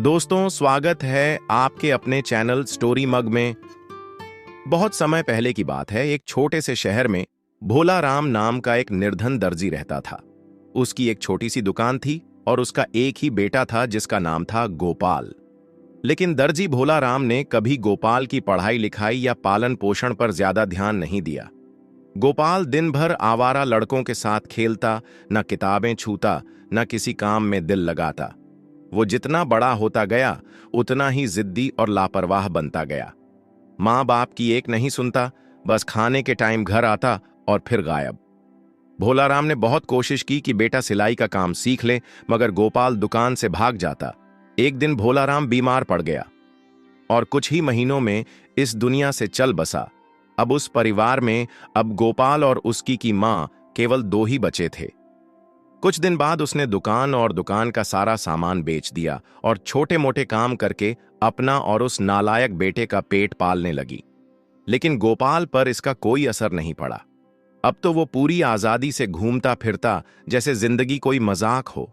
दोस्तों, स्वागत है आपके अपने चैनल स्टोरी मग में। बहुत समय पहले की बात है। एक छोटे से शहर में भोला राम नाम का एक निर्धन दर्जी रहता था। उसकी एक छोटी सी दुकान थी और उसका एक ही बेटा था जिसका नाम था गोपाल। लेकिन दर्जी भोला राम ने कभी गोपाल की पढ़ाई लिखाई या पालन पोषण पर ज्यादा ध्यान नहीं दिया। गोपाल दिन भर आवारा लड़कों के साथ खेलता, न किताबें छूता, न किसी काम में दिल लगाता। वो जितना बड़ा होता गया उतना ही जिद्दी और लापरवाह बनता गया। माँ बाप की एक नहीं सुनता, बस खाने के टाइम घर आता और फिर गायब। भोला राम ने बहुत कोशिश की कि बेटा सिलाई का काम सीख ले, मगर गोपाल दुकान से भाग जाता। एक दिन भोला राम बीमार पड़ गया और कुछ ही महीनों में इस दुनिया से चल बसा। अब उस परिवार में अब गोपाल और उसकी की माँ केवल दो ही बचे थे। कुछ दिन बाद उसने दुकान और दुकान का सारा सामान बेच दिया और छोटे मोटे काम करके अपना और उस नालायक बेटे का पेट पालने लगी। लेकिन गोपाल पर इसका कोई असर नहीं पड़ा। अब तो वो पूरी आजादी से घूमता फिरता जैसे जिंदगी कोई मजाक हो।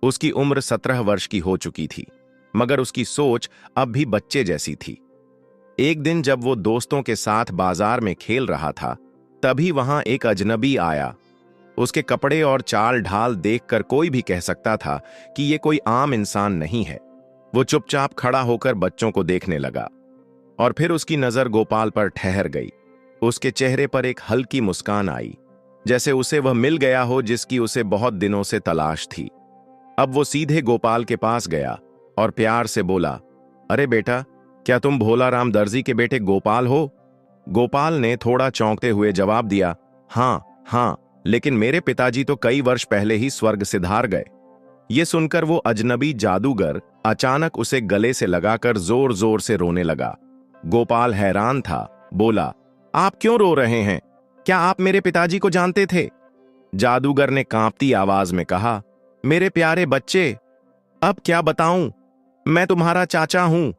उसकी उम्र 17 वर्ष की हो चुकी थी, मगर उसकी सोच अब भी बच्चे जैसी थी। एक दिन जब वो दोस्तों के साथ बाजार में खेल रहा था, तभी वहां एक अजनबी आया। उसके कपड़े और चाल ढाल देखकर कोई भी कह सकता था कि ये कोई आम इंसान नहीं है। वो चुपचाप खड़ा होकर बच्चों को देखने लगा और फिर उसकी नजर गोपाल पर ठहर गई। उसके चेहरे पर एक हल्की मुस्कान आई, जैसे उसे वह मिल गया हो जिसकी उसे बहुत दिनों से तलाश थी। अब वो सीधे गोपाल के पास गया और प्यार से बोला, अरे बेटा, क्या तुम भोला राम दर्जी के बेटे गोपाल हो? गोपाल ने थोड़ा चौंकते हुए जवाब दिया, हाँ हाँ, लेकिन मेरे पिताजी तो कई वर्ष पहले ही स्वर्ग सिधार गए। ये सुनकर वो अजनबी जादूगर अचानक उसे गले से लगाकर जोर जोर से रोने लगा। गोपाल हैरान था, बोला, आप क्यों रो रहे हैं? क्या आप मेरे पिताजी को जानते थे? जादूगर ने कांपती आवाज में कहा, मेरे प्यारे बच्चे, अब क्या बताऊं, मैं तुम्हारा चाचा हूं।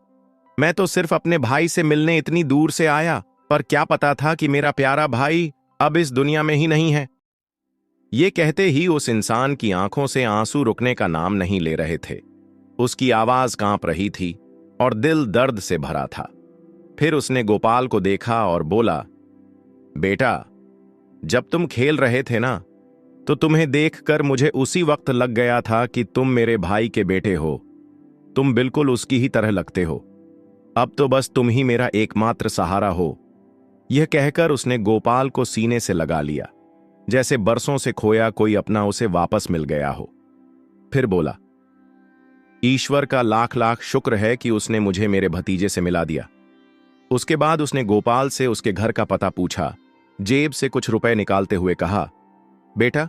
मैं तो सिर्फ अपने भाई से मिलने इतनी दूर से आया, पर क्या पता था कि मेरा प्यारा भाई अब इस दुनिया में ही नहीं है। ये कहते ही उस इंसान की आंखों से आंसू रुकने का नाम नहीं ले रहे थे। उसकी आवाज कांप रही थी और दिल दर्द से भरा था। फिर उसने गोपाल को देखा और बोला, बेटा, जब तुम खेल रहे थे ना, तो तुम्हें देखकर मुझे उसी वक्त लग गया था कि तुम मेरे भाई के बेटे हो। तुम बिल्कुल उसकी ही तरह लगते हो। अब तो बस तुम ही मेरा एकमात्र सहारा हो। यह कहकर उसने गोपाल को सीने से लगा लिया, जैसे बरसों से खोया कोई अपना उसे वापस मिल गया हो। फिर बोला, ईश्वर का लाख लाख शुक्र है कि उसने मुझे मेरे भतीजे से मिला दिया। उसके बाद उसने गोपाल से उसके घर का पता पूछा, जेब से कुछ रुपए निकालते हुए कहा, बेटा,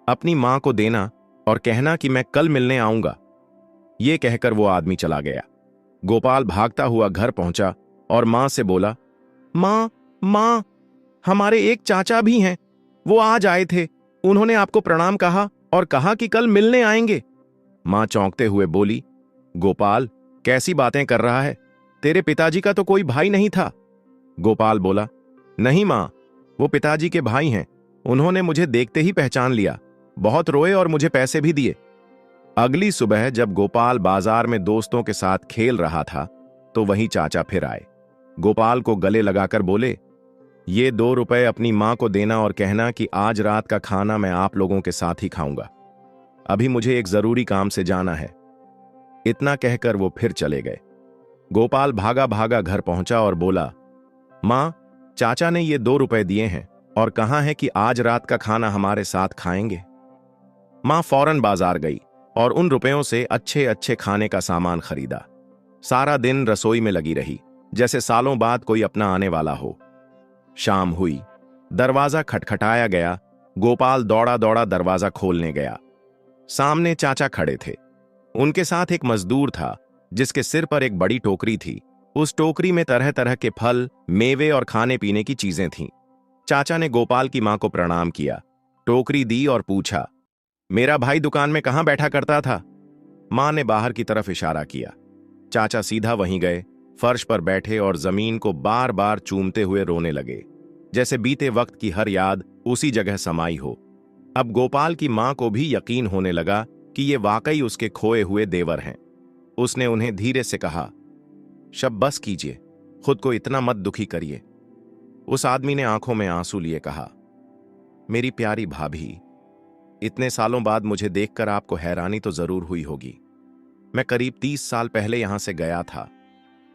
अपनी मां को देना और कहना कि मैं कल मिलने आऊंगा। यह कहकर वो आदमी चला गया। गोपाल भागता हुआ घर पहुंचा और मां से बोला, मां, हमारे एक चाचा भी हैं। वो आज आए थे। उन्होंने आपको प्रणाम कहा और कहा कि कल मिलने आएंगे। मां चौंकते हुए बोली, गोपाल, कैसी बातें कर रहा है? तेरे पिताजी का तो कोई भाई नहीं था। गोपाल बोला, नहीं मां, वो पिताजी के भाई हैं। उन्होंने मुझे देखते ही पहचान लिया, बहुत रोए और मुझे पैसे भी दिए। अगली सुबह जब गोपाल बाजार में दोस्तों के साथ खेल रहा था, तो वहीं चाचा फिर आए। गोपाल को गले लगाकर बोले, ये 2 रुपए अपनी मां को देना और कहना कि आज रात का खाना मैं आप लोगों के साथ ही खाऊंगा। अभी मुझे एक जरूरी काम से जाना है। इतना कहकर वो फिर चले गए। गोपाल भागा भागा घर पहुंचा और बोला, मां, चाचा ने ये 2 रुपए दिए हैं और कहा है कि आज रात का खाना हमारे साथ खाएंगे। मां फौरन बाजार गई और उन रुपयों से अच्छे अच्छे खाने का सामान खरीदा। सारा दिन रसोई में लगी रही, जैसे सालों बाद कोई अपना आने वाला हो। शाम हुई, दरवाजा खटखटाया गया। गोपाल दौड़ा दौड़ा दरवाजा खोलने गया। सामने चाचा खड़े थे। उनके साथ एक मजदूर था जिसके सिर पर एक बड़ी टोकरी थी। उस टोकरी में तरह तरह के फल, मेवे और खाने पीने की चीजें थीं। चाचा ने गोपाल की मां को प्रणाम किया, टोकरी दी और पूछा, मेरा भाई दुकान में कहां बैठा करता था? मां ने बाहर की तरफ इशारा किया। चाचा सीधा वहीं गए, फर्श पर बैठे और जमीन को बार बार चूमते हुए रोने लगे, जैसे बीते वक्त की हर याद उसी जगह समाई हो। अब गोपाल की मां को भी यकीन होने लगा कि ये वाकई उसके खोए हुए देवर हैं। उसने उन्हें धीरे से कहा, शब बस कीजिए, खुद को इतना मत दुखी करिए। उस आदमी ने आंखों में आंसू लिए कहा, मेरी प्यारी भाभी, इतने सालों बाद मुझे देखकर आपको हैरानी तो जरूर हुई होगी। मैं करीब 30 साल पहले यहां से गया था,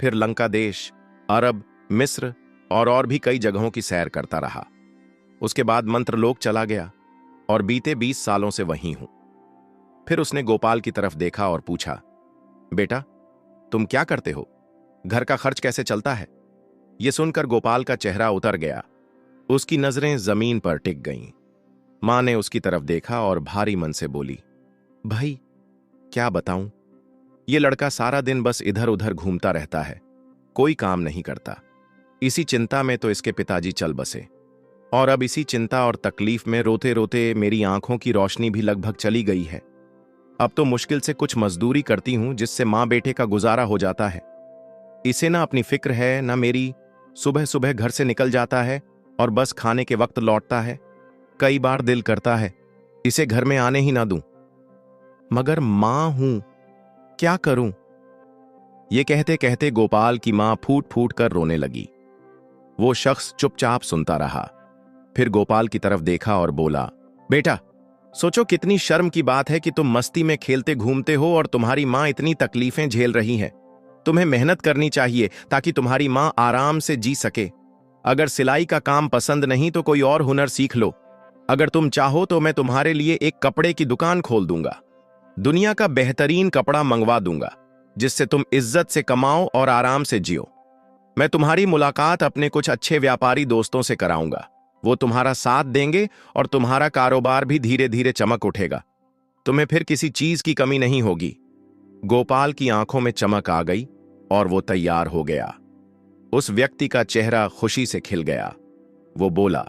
फिर लंका देश, अरब, मिस्र और भी कई जगहों की सैर करता रहा। उसके बाद मंत्रलोक चला गया और बीते 20 सालों से वहीं हूं। फिर उसने गोपाल की तरफ देखा और पूछा, बेटा तुम क्या करते हो? घर का खर्च कैसे चलता है? यह सुनकर गोपाल का चेहरा उतर गया। उसकी नजरें जमीन पर टिक गईं। मां ने उसकी तरफ देखा और भारी मन से बोली, भाई क्या बताऊं, ये लड़का सारा दिन बस इधर उधर घूमता रहता है, कोई काम नहीं करता। इसी चिंता में तो इसके पिताजी चल बसे, और अब इसी चिंता और तकलीफ में रोते रोते मेरी आंखों की रोशनी भी लगभग चली गई है। अब तो मुश्किल से कुछ मजदूरी करती हूं जिससे मां बेटे का गुजारा हो जाता है। इसे ना अपनी फिक्र है ना मेरी। सुबह सुबह घर से निकल जाता है और बस खाने के वक्त लौटता है। कई बार दिल करता है इसे घर में आने ही ना दूं, मगर मां हूं, क्या करूं? ये कहते कहते गोपाल की मां फूट फूट कर रोने लगी। वो शख्स चुपचाप सुनता रहा, फिर गोपाल की तरफ देखा और बोला, बेटा सोचो कितनी शर्म की बात है कि तुम मस्ती में खेलते घूमते हो और तुम्हारी मां इतनी तकलीफें झेल रही है। तुम्हें मेहनत करनी चाहिए ताकि तुम्हारी मां आराम से जी सके। अगर सिलाई का काम पसंद नहीं तो कोई और हुनर सीख लो। अगर तुम चाहो तो मैं तुम्हारे लिए एक कपड़े की दुकान खोल दूंगा। दुनिया का बेहतरीन कपड़ा मंगवा दूंगा जिससे तुम इज्जत से कमाओ और आराम से जियो। मैं तुम्हारी मुलाकात अपने कुछ अच्छे व्यापारी दोस्तों से कराऊंगा। वो तुम्हारा साथ देंगे और तुम्हारा कारोबार भी धीरे धीरे चमक उठेगा। तुम्हें फिर किसी चीज की कमी नहीं होगी। गोपाल की आंखों में चमक आ गई और वो तैयार हो गया। उस व्यक्ति का चेहरा खुशी से खिल गया। वो बोला,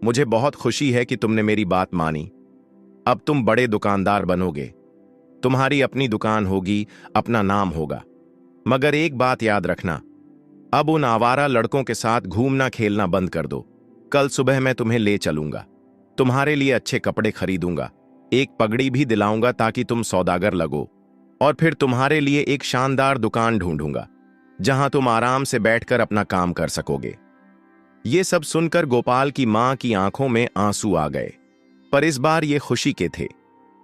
मुझे बहुत खुशी है कि तुमने मेरी बात मानी। अब तुम बड़े दुकानदार बनोगे। तुम्हारी अपनी दुकान होगी, अपना नाम होगा। मगर एक बात याद रखना, अब उन आवारा लड़कों के साथ घूमना खेलना बंद कर दो। कल सुबह मैं तुम्हें ले चलूंगा। तुम्हारे लिए अच्छे कपड़े खरीदूंगा, एक पगड़ी भी दिलाऊंगा ताकि तुम सौदागर लगो, और फिर तुम्हारे लिए एक शानदार दुकान ढूंढूंगा जहां तुम आराम से बैठकर अपना काम कर सकोगे। ये सब सुनकर गोपाल की मां की आंखों में आंसू आ गए, पर इस बार ये खुशी के थे।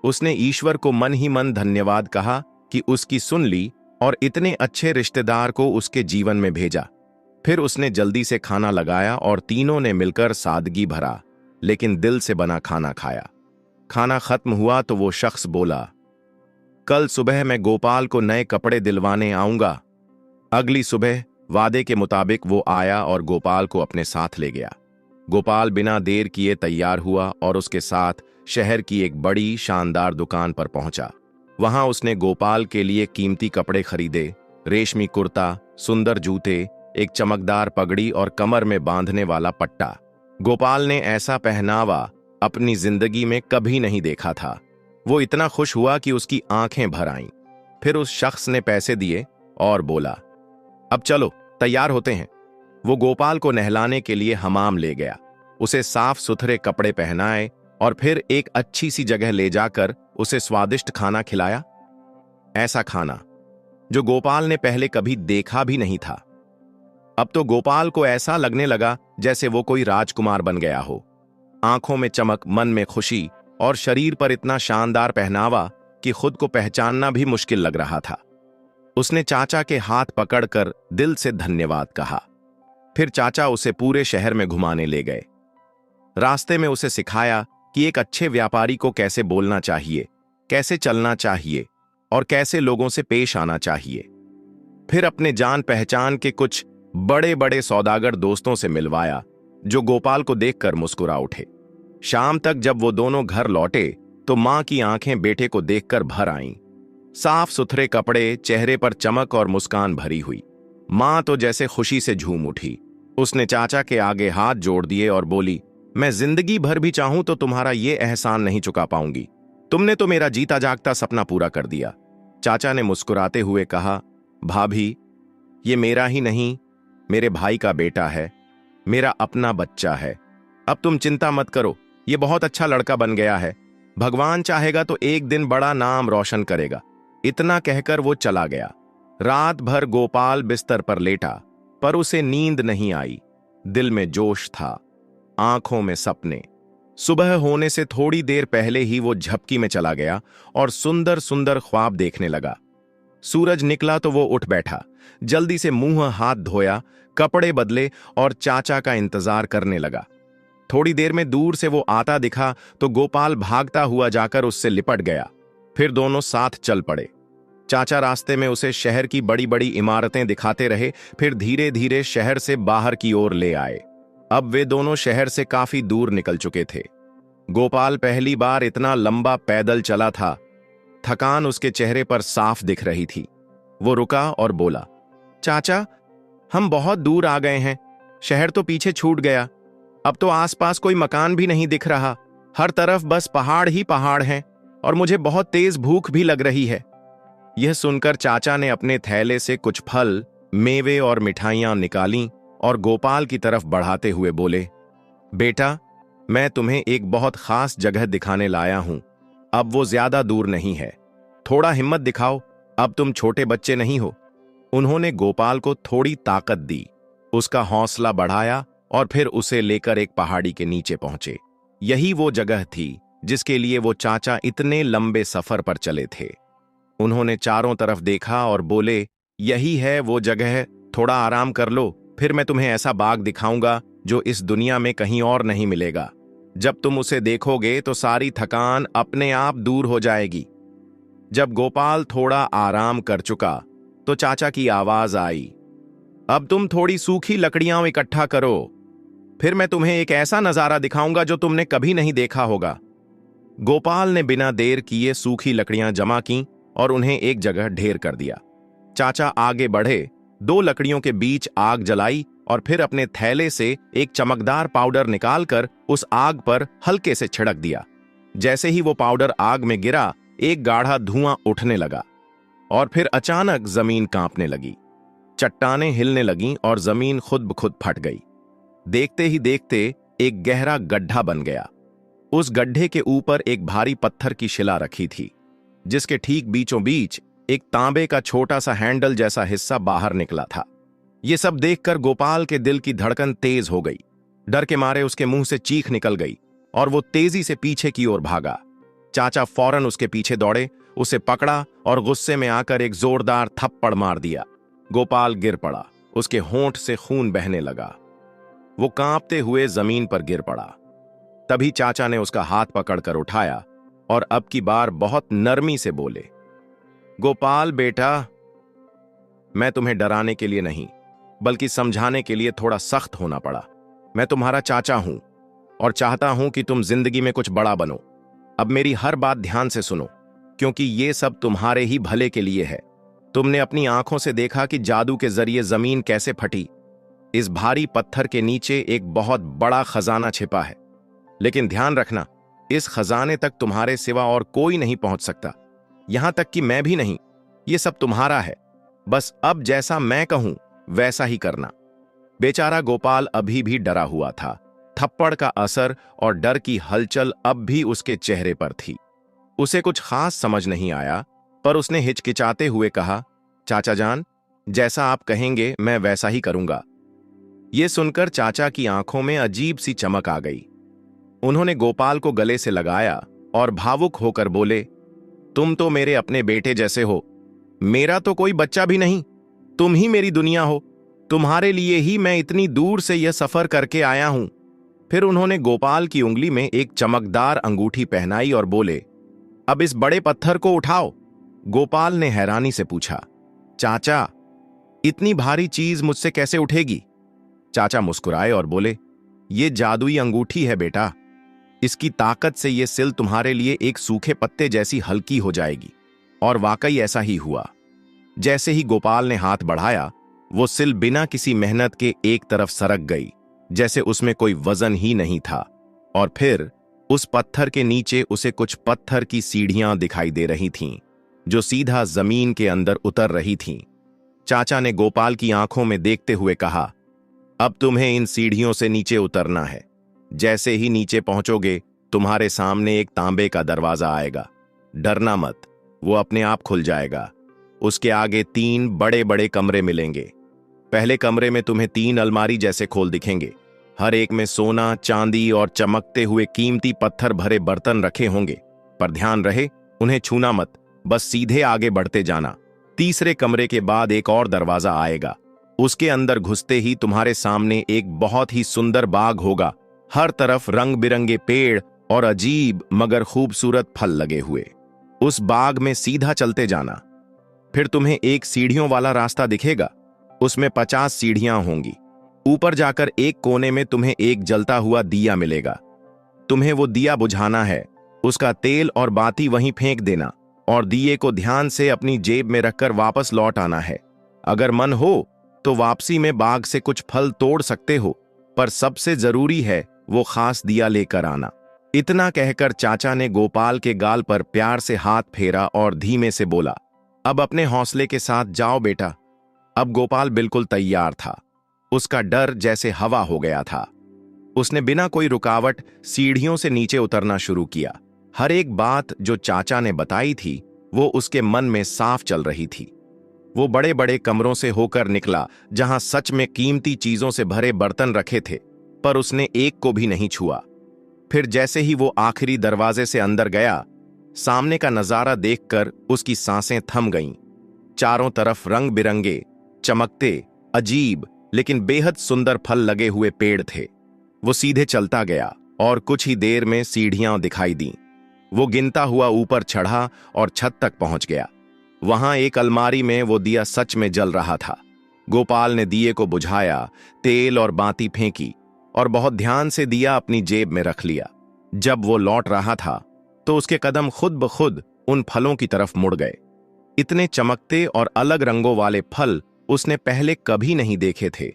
उसने ईश्वर को मन ही मन धन्यवाद कहा कि उसकी सुन ली और इतने अच्छे रिश्तेदार को उसके जीवन में भेजा। फिर उसने जल्दी से खाना लगाया और तीनों ने मिलकर सादगी भरा लेकिन दिल से बना खाना खाया। खाना खत्म हुआ तो वो शख्स बोला, कल सुबह मैं गोपाल को नए कपड़े दिलवाने आऊंगा। अगली सुबह वादे के मुताबिक वो आया और गोपाल को अपने साथ ले गया। गोपाल बिना देर किए तैयार हुआ और उसके साथ शहर की एक बड़ी शानदार दुकान पर पहुंचा। वहां उसने गोपाल के लिए कीमती कपड़े खरीदे, रेशमी कुर्ता, सुंदर जूते, एक चमकदार पगड़ी और कमर में बांधने वाला पट्टा। गोपाल ने ऐसा पहनावा अपनी जिंदगी में कभी नहीं देखा था। वो इतना खुश हुआ कि उसकी आंखें भर आईं। फिर उस शख्स ने पैसे दिए और बोला, अब चलो तैयार होते हैं। वो गोपाल को नहलाने के लिए हमाम ले गया, उसे साफ सुथरे कपड़े पहनाए और फिर एक अच्छी सी जगह ले जाकर उसे स्वादिष्ट खाना खिलाया। ऐसा खाना जो गोपाल ने पहले कभी देखा भी नहीं था। अब तो गोपाल को ऐसा लगने लगा जैसे वो कोई राजकुमार बन गया हो। आंखों में चमक, मन में खुशी और शरीर पर इतना शानदार पहनावा कि खुद को पहचानना भी मुश्किल लग रहा था। उसने चाचा के हाथ पकड़कर दिल से धन्यवाद कहा। फिर चाचा उसे पूरे शहर में घुमाने ले गए। रास्ते में उसे सिखाया कि एक अच्छे व्यापारी को कैसे बोलना चाहिए, कैसे चलना चाहिए और कैसे लोगों से पेश आना चाहिए। फिर अपने जान पहचान के कुछ बड़े बड़े सौदागर दोस्तों से मिलवाया जो गोपाल को देखकर मुस्कुरा उठे। शाम तक जब वो दोनों घर लौटे तो मां की आंखें बेटे को देखकर भर आईं। साफ सुथरे कपड़े, चेहरे पर चमक और मुस्कान भरी हुई। मां तो जैसे खुशी से झूम उठी। उसने चाचा के आगे हाथ जोड़ दिए और बोली, मैं जिंदगी भर भी चाहूं तो तुम्हारा ये एहसान नहीं चुका पाऊंगी। तुमने तो मेरा जीता जागता सपना पूरा कर दिया। चाचा ने मुस्कुराते हुए कहा, भाभी, ये मेरा ही नहीं, मेरे भाई का बेटा है, मेरा अपना बच्चा है। अब तुम चिंता मत करो, ये बहुत अच्छा लड़का बन गया है। भगवान चाहेगा तो एक दिन बड़ा नाम रोशन करेगा। इतना कहकर वो चला गया। रात भर गोपाल बिस्तर पर लेटा, पर उसे नींद नहीं आई। दिल में जोश था, आंखों में सपने। सुबह होने से थोड़ी देर पहले ही वो झपकी में चला गया और सुंदर सुंदर ख्वाब देखने लगा। सूरज निकला तो वो उठ बैठा, जल्दी से मुंह हाथ धोया, कपड़े बदले और चाचा का इंतजार करने लगा। थोड़ी देर में दूर से वो आता दिखा तो गोपाल भागता हुआ जाकर उससे लिपट गया। फिर दोनों साथ चल पड़े। चाचा रास्ते में उसे शहर की बड़ी बड़ी इमारतें दिखाते रहे, फिर धीरे धीरे शहर से बाहर की ओर ले आए। अब वे दोनों शहर से काफी दूर निकल चुके थे। गोपाल पहली बार इतना लंबा पैदल चला था। थकान उसके चेहरे पर साफ दिख रही थी। वो रुका और बोला, चाचा, हम बहुत दूर आ गए हैं। शहर तो पीछे छूट गया। अब तो आसपास कोई मकान भी नहीं दिख रहा। हर तरफ बस पहाड़ ही पहाड़ हैं और मुझे बहुत तेज भूख भी लग रही है। यह सुनकर चाचा ने अपने थैले से कुछ फल, मेवे और मिठाइयां निकालीं और गोपाल की तरफ बढ़ाते हुए बोले, बेटा, मैं तुम्हें एक बहुत खास जगह दिखाने लाया हूं। अब वो ज्यादा दूर नहीं है। थोड़ा हिम्मत दिखाओ, अब तुम छोटे बच्चे नहीं हो। उन्होंने गोपाल को थोड़ी ताकत दी, उसका हौसला बढ़ाया और फिर उसे लेकर एक पहाड़ी के नीचे पहुंचे। यही वो जगह थी जिसके लिए वो चाचा इतने लंबे सफर पर चले थे। उन्होंने चारों तरफ देखा और बोले, यही है वो जगह, थोड़ा आराम कर लो, फिर मैं तुम्हें ऐसा बाग दिखाऊंगा जो इस दुनिया में कहीं और नहीं मिलेगा। जब तुम उसे देखोगे तो सारी थकान अपने आप दूर हो जाएगी। जब गोपाल थोड़ा आराम कर चुका तो चाचा की आवाज आई, अब तुम थोड़ी सूखी लकड़ियां इकट्ठा करो, फिर मैं तुम्हें एक ऐसा नजारा दिखाऊंगा जो तुमने कभी नहीं देखा होगा। गोपाल ने बिना देर किए सूखी लकड़ियां जमा की और उन्हें एक जगह ढेर कर दिया। चाचा आगे बढ़े, 2 लकड़ियों के बीच आग जलाई और फिर अपने थैले से एक चमकदार पाउडर निकालकर उस आग पर हल्के से छिड़क दिया। जैसे ही वो पाउडर आग में गिरा, एक गाढ़ा धुआं उठने लगा और फिर अचानक जमीन कांपने लगी। चट्टानें हिलने लगीं और जमीन खुद ब खुद फट गई। देखते ही देखते एक गहरा गड्ढा बन गया। उस गड्ढे के ऊपर एक भारी पत्थर की शिला रखी थी, जिसके ठीक बीचों बीच एक तांबे का छोटा सा हैंडल जैसा हिस्सा बाहर निकला था। ये सब देखकर गोपाल के दिल की धड़कन तेज हो गई। डर के मारे उसके मुंह से चीख निकल गई और वो तेजी से पीछे की ओर भागा। चाचा फौरन उसके पीछे दौड़े, उसे पकड़ा और गुस्से में आकर एक जोरदार थप्पड़ मार दिया। गोपाल गिर पड़ा, उसके होंठ से खून बहने लगा। वो कांपते हुए जमीन पर गिर पड़ा। तभी चाचा ने उसका हाथ पकड़कर उठाया और अब की बार बहुत नरमी से बोले, गोपाल बेटा, मैं तुम्हें डराने के लिए नहीं बल्कि समझाने के लिए थोड़ा सख्त होना पड़ा। मैं तुम्हारा चाचा हूं और चाहता हूं कि तुम जिंदगी में कुछ बड़ा बनो। अब मेरी हर बात ध्यान से सुनो, क्योंकि ये सब तुम्हारे ही भले के लिए है। तुमने अपनी आंखों से देखा कि जादू के जरिए जमीन कैसे फटी। इस भारी पत्थर के नीचे एक बहुत बड़ा खजाना छिपा है, लेकिन ध्यान रखना, इस खजाने तक तुम्हारे सिवा और कोई नहीं पहुंच सकता, यहां तक कि मैं भी नहीं। ये सब तुम्हारा है, बस अब जैसा मैं कहूं वैसा ही करना। बेचारा गोपाल अभी भी डरा हुआ था। थप्पड़ का असर और डर की हलचल अब भी उसके चेहरे पर थी। उसे कुछ खास समझ नहीं आया, पर उसने हिचकिचाते हुए कहा, चाचा जान, जैसा आप कहेंगे मैं वैसा ही करूंगा। यह सुनकर चाचा की आंखों में अजीब सी चमक आ गई। उन्होंने गोपाल को गले से लगाया और भावुक होकर बोले, तुम तो मेरे अपने बेटे जैसे हो। मेरा तो कोई बच्चा भी नहीं, तुम ही मेरी दुनिया हो। तुम्हारे लिए ही मैं इतनी दूर से यह सफर करके आया हूं। फिर उन्होंने गोपाल की उंगली में एक चमकदार अंगूठी पहनाई और बोले, अब इस बड़े पत्थर को उठाओ। गोपाल ने हैरानी से पूछा, चाचा, इतनी भारी चीज मुझसे कैसे उठेगी? चाचा मुस्कुराए और बोले, ये जादुई अंगूठी है बेटा। इसकी ताकत से ये सिल तुम्हारे लिए एक सूखे पत्ते जैसी हल्की हो जाएगी। और वाकई ऐसा ही हुआ। जैसे ही गोपाल ने हाथ बढ़ाया, वो सिल बिना किसी मेहनत के एक तरफ सरक गई, जैसे उसमें कोई वजन ही नहीं था। और फिर उस पत्थर के नीचे उसे कुछ पत्थर की सीढ़ियां दिखाई दे रही थीं, जो सीधा जमीन के अंदर उतर रही थीं। चाचा ने गोपाल की आंखों में देखते हुए कहा, अब तुम्हें इन सीढ़ियों से नीचे उतरना है। जैसे ही नीचे पहुंचोगे, तुम्हारे सामने एक तांबे का दरवाजा आएगा। डरना मत, वो अपने आप खुल जाएगा। उसके आगे 3 बड़े बड़े कमरे मिलेंगे। पहले कमरे में तुम्हें 3 अलमारी जैसे खोल दिखेंगे। हर एक में सोना, चांदी और चमकते हुए कीमती पत्थर भरे बर्तन रखे होंगे। पर ध्यान रहे, उन्हें छूना मत, बस सीधे आगे बढ़ते जाना। तीसरे कमरे के बाद एक और दरवाजा आएगा। उसके अंदर घुसते ही तुम्हारे सामने एक बहुत ही सुंदर बाग होगा। हर तरफ रंग बिरंगे पेड़ और अजीब मगर खूबसूरत फल लगे हुए। उस बाग में सीधा चलते जाना। फिर तुम्हें एक सीढ़ियों वाला रास्ता दिखेगा। उसमें 50 सीढ़ियां होंगी। ऊपर जाकर एक कोने में तुम्हें एक जलता हुआ दिया मिलेगा। तुम्हें वो दिया बुझाना है। उसका तेल और बाती वहीं फेंक देना और दिए को ध्यान से अपनी जेब में रखकर वापस लौट आना है। अगर मन हो तो वापसी में बाग से कुछ फल तोड़ सकते हो, पर सबसे जरूरी है वो खास दिया लेकर आना। इतना कहकर चाचा ने गोपाल के गाल पर प्यार से हाथ फेरा और धीमे से बोला, अब अपने हौसले के साथ जाओ बेटा। अब गोपाल बिल्कुल तैयार था। उसका डर जैसे हवा हो गया था। उसने बिना कोई रुकावट सीढ़ियों से नीचे उतरना शुरू किया। हर एक बात जो चाचा ने बताई थी वो उसके मन में साफ चल रही थी। वो बड़े बड़े कमरों से होकर निकला जहां सच में कीमती चीजों से भरे बर्तन रखे थे, पर उसने एक को भी नहीं छुआ। फिर जैसे ही वो आखिरी दरवाजे से अंदर गया, सामने का नजारा देखकर उसकी सांसें थम गईं। चारों तरफ रंग बिरंगे, चमकते, अजीब लेकिन बेहद सुंदर फल लगे हुए पेड़ थे। वो सीधे चलता गया और कुछ ही देर में सीढ़ियां दिखाई दीं। वो गिनता हुआ ऊपर चढ़ा और छत तक पहुंच गया। वहां एक अलमारी में वो दिया सच में जल रहा था। गोपाल ने दिए को बुझाया, तेल और बाती फेंकी और बहुत ध्यान से दिया अपनी जेब में रख लिया। जब वो लौट रहा था तो उसके कदम खुद ब खुद उन फलों की तरफ मुड़ गए। इतने चमकते और अलग रंगों वाले फल उसने पहले कभी नहीं देखे थे।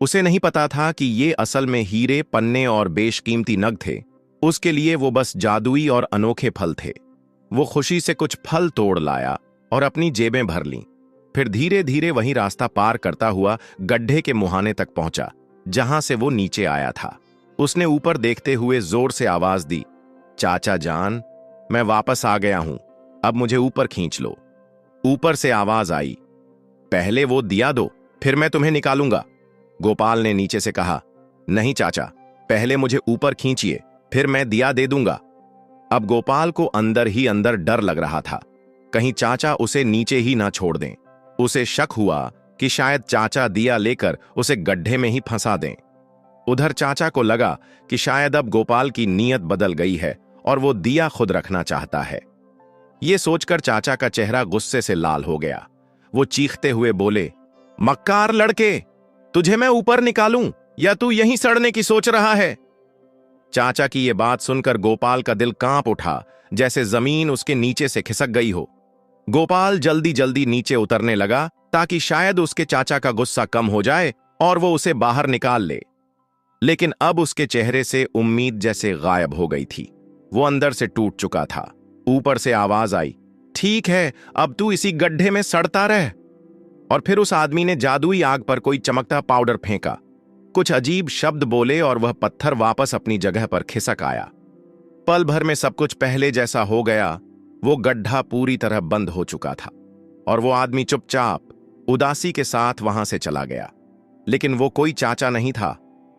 उसे नहीं पता था कि ये असल में हीरे, पन्ने और बेशकीमती नग थे। उसके लिए वो बस जादुई और अनोखे फल थे। वो खुशी से कुछ फल तोड़ लाया और अपनी जेबें भर लीं। फिर धीरे धीरे वही रास्ता पार करता हुआ गड्ढे के मुहाने तक पहुंचा जहां से वो नीचे आया था। उसने ऊपर देखते हुए जोर से आवाज दी, चाचा जान, मैं वापस आ गया हूं, अब मुझे ऊपर खींच लो। ऊपर से आवाज आई, पहले वो दिया दो, फिर मैं तुम्हें निकालूंगा। गोपाल ने नीचे से कहा, नहीं चाचा, पहले मुझे ऊपर खींचिए, फिर मैं दिया दे दूंगा। अब गोपाल को अंदर ही अंदर डर लग रहा था, कहीं चाचा उसे नीचे ही ना छोड़ दें। उसे शक हुआ कि शायद चाचा दिया लेकर उसे गड्ढे में ही फंसा दें। उधर चाचा को लगा कि शायद अब गोपाल की नीयत बदल गई है और वो दिया खुद रखना चाहता है। ये सोचकर चाचा का चेहरा गुस्से से लाल हो गया। वो चीखते हुए बोले, मक्कार लड़के, तुझे मैं ऊपर निकालूं या तू यहीं सड़ने की सोच रहा है? चाचा की ये बात सुनकर गोपाल का दिल कांप उठा, जैसे जमीन उसके नीचे से खिसक गई हो। गोपाल जल्दी जल्दी नीचे उतरने लगा ताकि शायद उसके चाचा का गुस्सा कम हो जाए और वो उसे बाहर निकाल ले। लेकिन अब उसके चेहरे से उम्मीद जैसे गायब हो गई थी। वो अंदर से टूट चुका था। ऊपर से आवाज आई, ठीक है, अब तू इसी गड्ढे में सड़ता रह। और फिर उस आदमी ने जादुई आग पर कोई चमकता पाउडर फेंका। कुछ अजीब शब्द बोले और वह पत्थर वापस अपनी जगह पर खिसक आया। पल भर में सब कुछ पहले जैसा हो गया। वो गड्ढा पूरी तरह बंद हो चुका था और वो आदमी चुपचाप उदासी के साथ वहां से चला गया। लेकिन वो कोई चाचा नहीं था,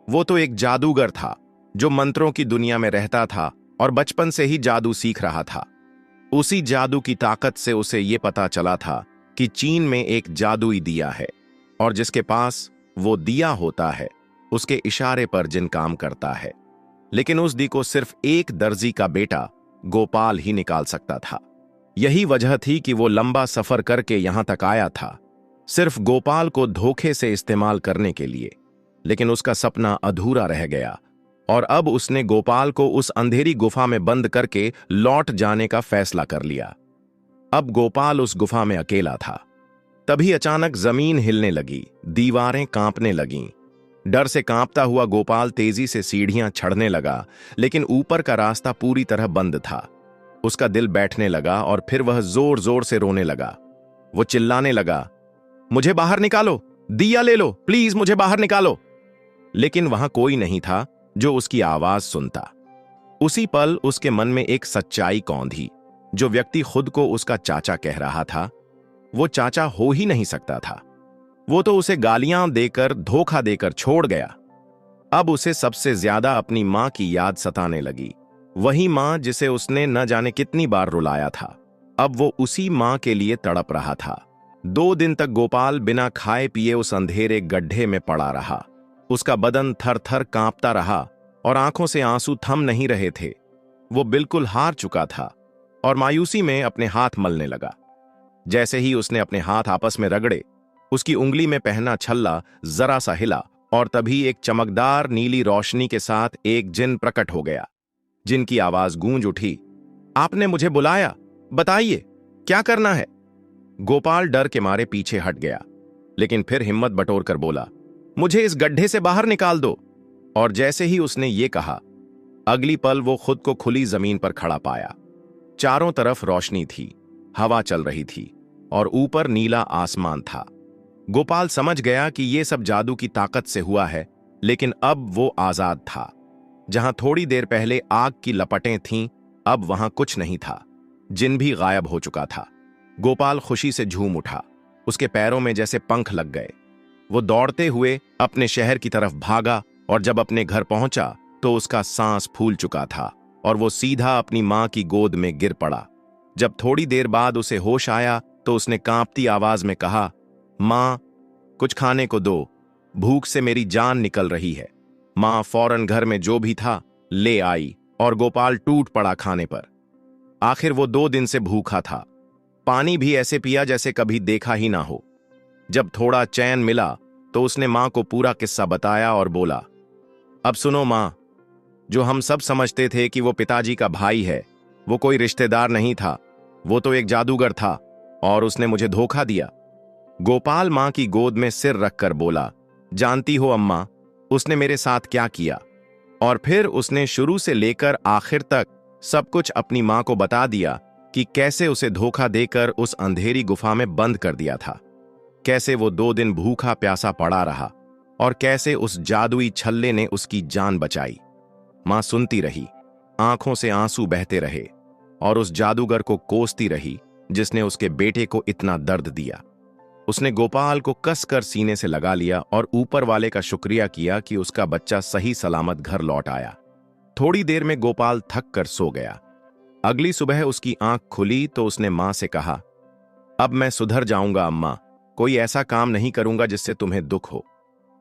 वो तो एक जादूगर था जो मंत्रों की दुनिया में रहता था और बचपन से ही जादू सीख रहा था। उसी जादू की ताकत से उसे ये पता चला था कि चीन में एक जादुई दिया है और जिसके पास वो दिया होता है उसके इशारे पर जिन काम करता है। लेकिन उस दी को सिर्फ एक दर्जी का बेटा गोपाल ही निकाल सकता था। यही वजह थी कि वो लंबा सफर करके यहां तक आया था, सिर्फ गोपाल को धोखे से इस्तेमाल करने के लिए। लेकिन उसका सपना अधूरा रह गया और अब उसने गोपाल को उस अंधेरी गुफा में बंद करके लौट जाने का फैसला कर लिया। अब गोपाल उस गुफा में अकेला था। तभी अचानक जमीन हिलने लगी, दीवारें कांपने लगीं। डर से कांपता हुआ गोपाल तेजी से सीढ़ियां चढ़ने लगा, लेकिन ऊपर का रास्ता पूरी तरह बंद था। उसका दिल बैठने लगा और फिर वह जोर जोर से रोने लगा। वो चिल्लाने लगा, मुझे बाहर निकालो, दिया ले लो, प्लीज मुझे बाहर निकालो। लेकिन वहां कोई नहीं था जो उसकी आवाज सुनता। उसी पल उसके मन में एक सच्चाई कौंधी। जो व्यक्ति खुद को उसका चाचा कह रहा था, वो चाचा हो ही नहीं सकता था। वो तो उसे गालियां देकर, धोखा देकर छोड़ गया। अब उसे सबसे ज्यादा अपनी मां की याद सताने लगी। वही मां जिसे उसने न जाने कितनी बार रुलाया था। अब वो उसी मां के लिए तड़प रहा था। 2 दिन तक गोपाल बिना खाए पिए उस अंधेरे गड्ढे में पड़ा रहा। उसका बदन थर थर कांपता रहा और आंखों से आंसू थम नहीं रहे थे। वो बिल्कुल हार चुका था और मायूसी में अपने हाथ मलने लगा। जैसे ही उसने अपने हाथ आपस में रगड़े, उसकी उंगली में पहना छल्ला जरा सा हिला और तभी एक चमकदार नीली रोशनी के साथ एक जिन प्रकट हो गया। जिन की आवाज गूंज उठी, आपने मुझे बुलाया, बताइए क्या करना है। गोपाल डर के मारे पीछे हट गया, लेकिन फिर हिम्मत बटोर कर बोला, मुझे इस गड्ढे से बाहर निकाल दो। और जैसे ही उसने ये कहा, अगली पल वो खुद को खुली जमीन पर खड़ा पाया। चारों तरफ रोशनी थी, हवा चल रही थी और ऊपर नीला आसमान था। गोपाल समझ गया कि ये सब जादू की ताकत से हुआ है, लेकिन अब वो आजाद था। जहां थोड़ी देर पहले आग की लपटें थीं, अब वहां कुछ नहीं था। जिन भी गायब हो चुका था। गोपाल खुशी से झूम उठा। उसके पैरों में जैसे पंख लग गए। वो दौड़ते हुए अपने शहर की तरफ भागा और जब अपने घर पहुंचा तो उसका सांस फूल चुका था और वो सीधा अपनी मां की गोद में गिर पड़ा। जब थोड़ी देर बाद उसे होश आया तो उसने कांपती आवाज में कहा, मां, कुछ खाने को दो, भूख से मेरी जान निकल रही है। मां फौरन घर में जो भी था ले आई और गोपाल टूट पड़ा खाने पर। आखिर वो 2 दिन से भूखा था। पानी भी ऐसे पिया जैसे कभी देखा ही ना हो। जब थोड़ा चैन मिला तो उसने मां को पूरा किस्सा बताया और बोला, अब सुनो मां, जो हम सब समझते थे कि वो पिताजी का भाई है, वो कोई रिश्तेदार नहीं था। वो तो एक जादूगर था और उसने मुझे धोखा दिया। गोपाल मां की गोद में सिर रखकर बोला, जानती हो अम्मा, उसने मेरे साथ क्या किया। और फिर उसने शुरू से लेकर आखिर तक सब कुछ अपनी मां को बता दिया कि कैसे उसे धोखा देकर उस अंधेरी गुफा में बंद कर दिया था, कैसे वो 2 दिन भूखा प्यासा पड़ा रहा और कैसे उस जादुई छल्ले ने उसकी जान बचाई। मां सुनती रही, आंखों से आंसू बहते रहे और उस जादूगर को कोसती रही जिसने उसके बेटे को इतना दर्द दिया। उसने गोपाल को कसकर सीने से लगा लिया और ऊपर वाले का शुक्रिया किया कि उसका बच्चा सही सलामत घर लौट आया। थोड़ी देर में गोपाल थक कर सो गया। अगली सुबह उसकी आंख खुली तो उसने मां से कहा, अब मैं सुधर जाऊंगा अम्मा, कोई ऐसा काम नहीं करूंगा जिससे तुम्हें दुख हो।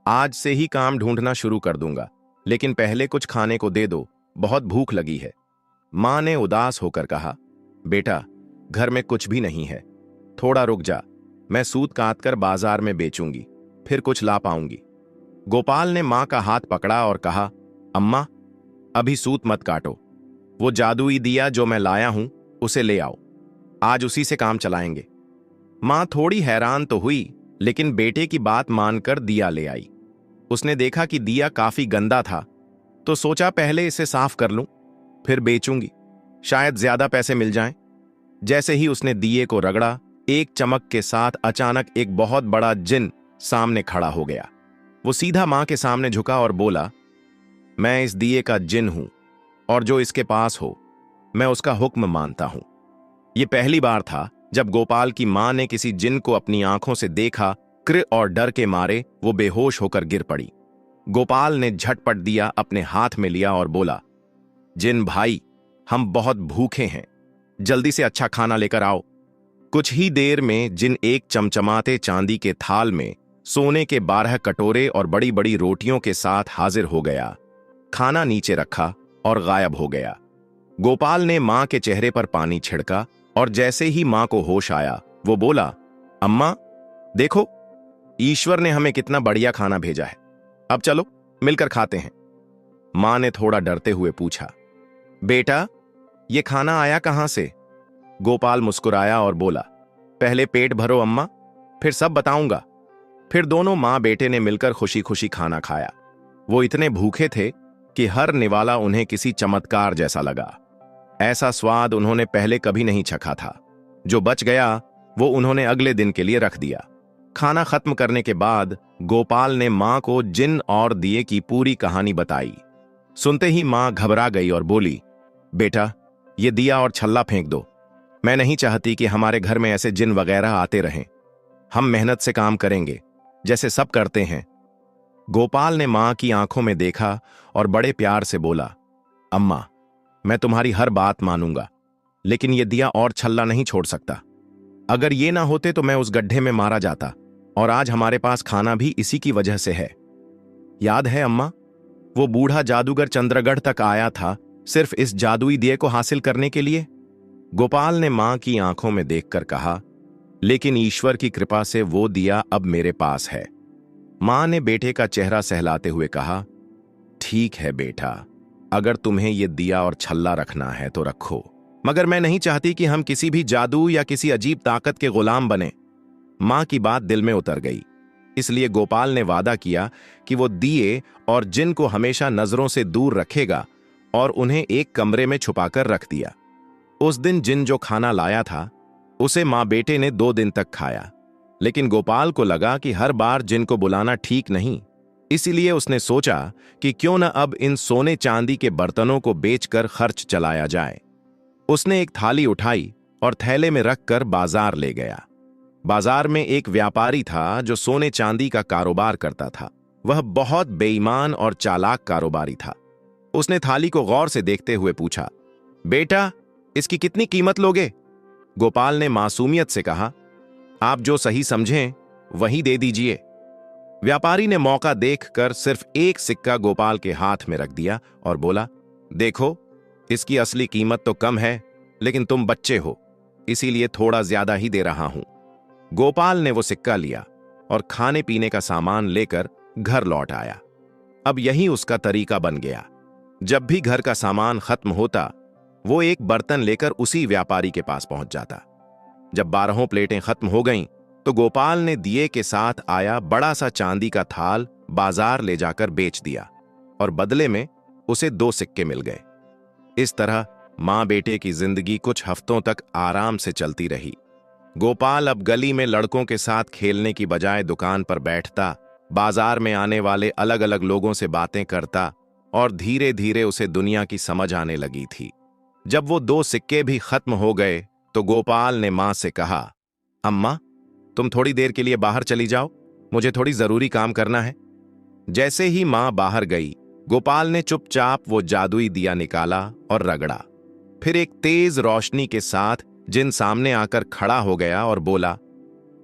आज से ही काम ढूंढना शुरू कर दूंगा, लेकिन पहले कुछ खाने को दे दो, बहुत भूख लगी है। मां ने उदास होकर कहा, बेटा, घर में कुछ भी नहीं है, थोड़ा रुक जा, मैं सूत काट कर बाजार में बेचूंगी, फिर कुछ ला पाऊंगी। गोपाल ने मां का हाथ पकड़ा और कहा, अम्मा, अभी सूत मत काटो, वो जादुई दिया जो मैं लाया हूं उसे ले आओ, आज उसी से काम चलाएंगे। मां थोड़ी हैरान तो हुई, लेकिन बेटे की बात मानकर दिया ले आई। उसने देखा कि दिया काफी गंदा था, तो सोचा पहले इसे साफ कर लूं, फिर बेचूंगी, शायद ज्यादा पैसे मिल जाएं। जैसे ही उसने दिए को रगड़ा, एक चमक के साथ अचानक एक बहुत बड़ा जिन सामने खड़ा हो गया। वो सीधा मां के सामने झुका और बोला, मैं इस दिए का जिन हूं और जो इसके पास हो, मैं उसका हुक्म मानता हूं। यह पहली बार था जब गोपाल की मां ने किसी जिन को अपनी आंखों से देखा। क्र और डर के मारे वो बेहोश होकर गिर पड़ी। गोपाल ने झटपट दिया अपने हाथ में लिया और बोला, जिन भाई, हम बहुत भूखे हैं, जल्दी से अच्छा खाना लेकर आओ। कुछ ही देर में जिन एक चमचमाते चांदी के थाल में सोने के 12 कटोरे और बड़ी बड़ी रोटियों के साथ हाजिर हो गया। खाना नीचे रखा और गायब हो गया। गोपाल ने मां के चेहरे पर पानी छिड़का और जैसे ही मां को होश आया, वो बोला, अम्मा, देखो, ईश्वर ने हमें कितना बढ़िया खाना भेजा है, अब चलो मिलकर खाते हैं। मां ने थोड़ा डरते हुए पूछा, बेटा, ये खाना आया कहां से? गोपाल मुस्कुराया और बोला, पहले पेट भरो अम्मा, फिर सब बताऊंगा। फिर दोनों मां बेटे ने मिलकर खुशी खुशी खाना खाया। वो इतने भूखे थे कि हर निवाला उन्हें किसी चमत्कार जैसा लगा। ऐसा स्वाद उन्होंने पहले कभी नहीं चखा था। जो बच गया वो उन्होंने अगले दिन के लिए रख दिया। खाना खत्म करने के बाद गोपाल ने मां को जिन और दिए की पूरी कहानी बताई। सुनते ही मां घबरा गई और बोली, बेटा, ये दिया और छल्ला फेंक दो, मैं नहीं चाहती कि हमारे घर में ऐसे जिन वगैरह आते रहें। हम मेहनत से काम करेंगे, जैसे सब करते हैं। गोपाल ने मां की आंखों में देखा और बड़े प्यार से बोला, अम्मा, मैं तुम्हारी हर बात मानूंगा, लेकिन ये दिया और छल्ला नहीं छोड़ सकता। अगर ये ना होते तो मैं उस गड्ढे में मारा जाता, और आज हमारे पास खाना भी इसी की वजह से है। याद है अम्मा, वो बूढ़ा जादूगर चंद्रगढ़ तक आया था सिर्फ इस जादुई दिए को हासिल करने के लिए। गोपाल ने मां की आंखों में देखकर कहा, लेकिन ईश्वर की कृपा से वो दिया अब मेरे पास है। मां ने बेटे का चेहरा सहलाते हुए कहा, ठीक है बेटा, अगर तुम्हें ये दिया और छल्ला रखना है तो रखो, मगर मैं नहीं चाहती कि हम किसी भी जादू या किसी अजीब ताकत के गुलाम बने। मां की बात दिल में उतर गई, इसलिए गोपाल ने वादा किया कि वो दिए और जिन को हमेशा नजरों से दूर रखेगा और उन्हें एक कमरे में छुपाकर रख दिया। उस दिन जिन जो खाना लाया था उसे मां बेटे ने 2 दिन तक खाया, लेकिन गोपाल को लगा कि हर बार जिन को बुलाना ठीक नहीं। इसीलिए उसने सोचा कि क्यों न अब इन सोने चांदी के बर्तनों को बेचकर खर्च चलाया जाए। उसने एक थाली उठाई और थैले में रखकर बाजार ले गया। बाजार में एक व्यापारी था जो सोने चांदी का कारोबार करता था। वह बहुत बेईमान और चालाक कारोबारी था। उसने थाली को गौर से देखते हुए पूछा, बेटा, इसकी कितनी कीमत लोगे? गोपाल ने मासूमियत से कहा, आप जो सही समझें वही दे दीजिए। व्यापारी ने मौका देखकर सिर्फ एक सिक्का गोपाल के हाथ में रख दिया और बोला, देखो, इसकी असली कीमत तो कम है, लेकिन तुम बच्चे हो, इसीलिए थोड़ा ज्यादा ही दे रहा हूं। गोपाल ने वो सिक्का लिया और खाने पीने का सामान लेकर घर लौट आया। अब यही उसका तरीका बन गया। जब भी घर का सामान खत्म होता, वो एक बर्तन लेकर उसी व्यापारी के पास पहुंच जाता। जब 12 प्लेटें खत्म हो गईं, तो गोपाल ने दिए के साथ आया बड़ा सा चांदी का थाल बाजार ले जाकर बेच दिया और बदले में उसे 2 सिक्के मिल गए। इस तरह मां बेटे की जिंदगी कुछ हफ्तों तक आराम से चलती रही। गोपाल अब गली में लड़कों के साथ खेलने की बजाय दुकान पर बैठता, बाजार में आने वाले अलग अलग लोगों से बातें करता और धीरे धीरे उसे दुनिया की समझ आने लगी थी। जब वो 2 सिक्के भी खत्म हो गए तो गोपाल ने मां से कहा, अम्मा, तुम थोड़ी देर के लिए बाहर चली जाओ, मुझे थोड़ी जरूरी काम करना है। जैसे ही मां बाहर गई, गोपाल ने चुपचाप वो जादुई दिया निकाला और रगड़ा। फिर एक तेज रोशनी के साथ जिन सामने आकर खड़ा हो गया और बोला,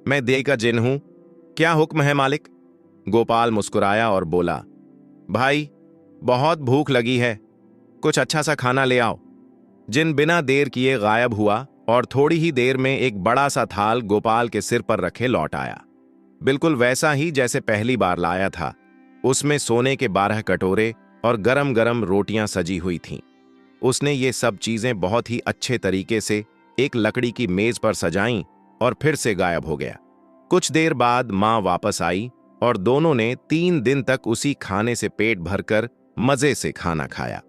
मैं दे का जिन हूं, क्या हुक्म है मालिक? गोपाल मुस्कुराया और बोला, भाई, बहुत भूख लगी है, कुछ अच्छा सा खाना ले आओ। जिन बिना देर किए गायब हुआ और थोड़ी ही देर में एक बड़ा सा थाल गोपाल के सिर पर रखे लौट आया, बिल्कुल वैसा ही जैसे पहली बार लाया था। उसमें सोने के 12 कटोरे और गरम गरम रोटियां सजी हुई थीं। उसने ये सब चीजें बहुत ही अच्छे तरीके से एक लकड़ी की मेज पर सजाईं और फिर से गायब हो गया। कुछ देर बाद मां वापस आई और दोनों ने 3 दिन तक उसी खाने से पेट भरकर मजे से खाना खाया।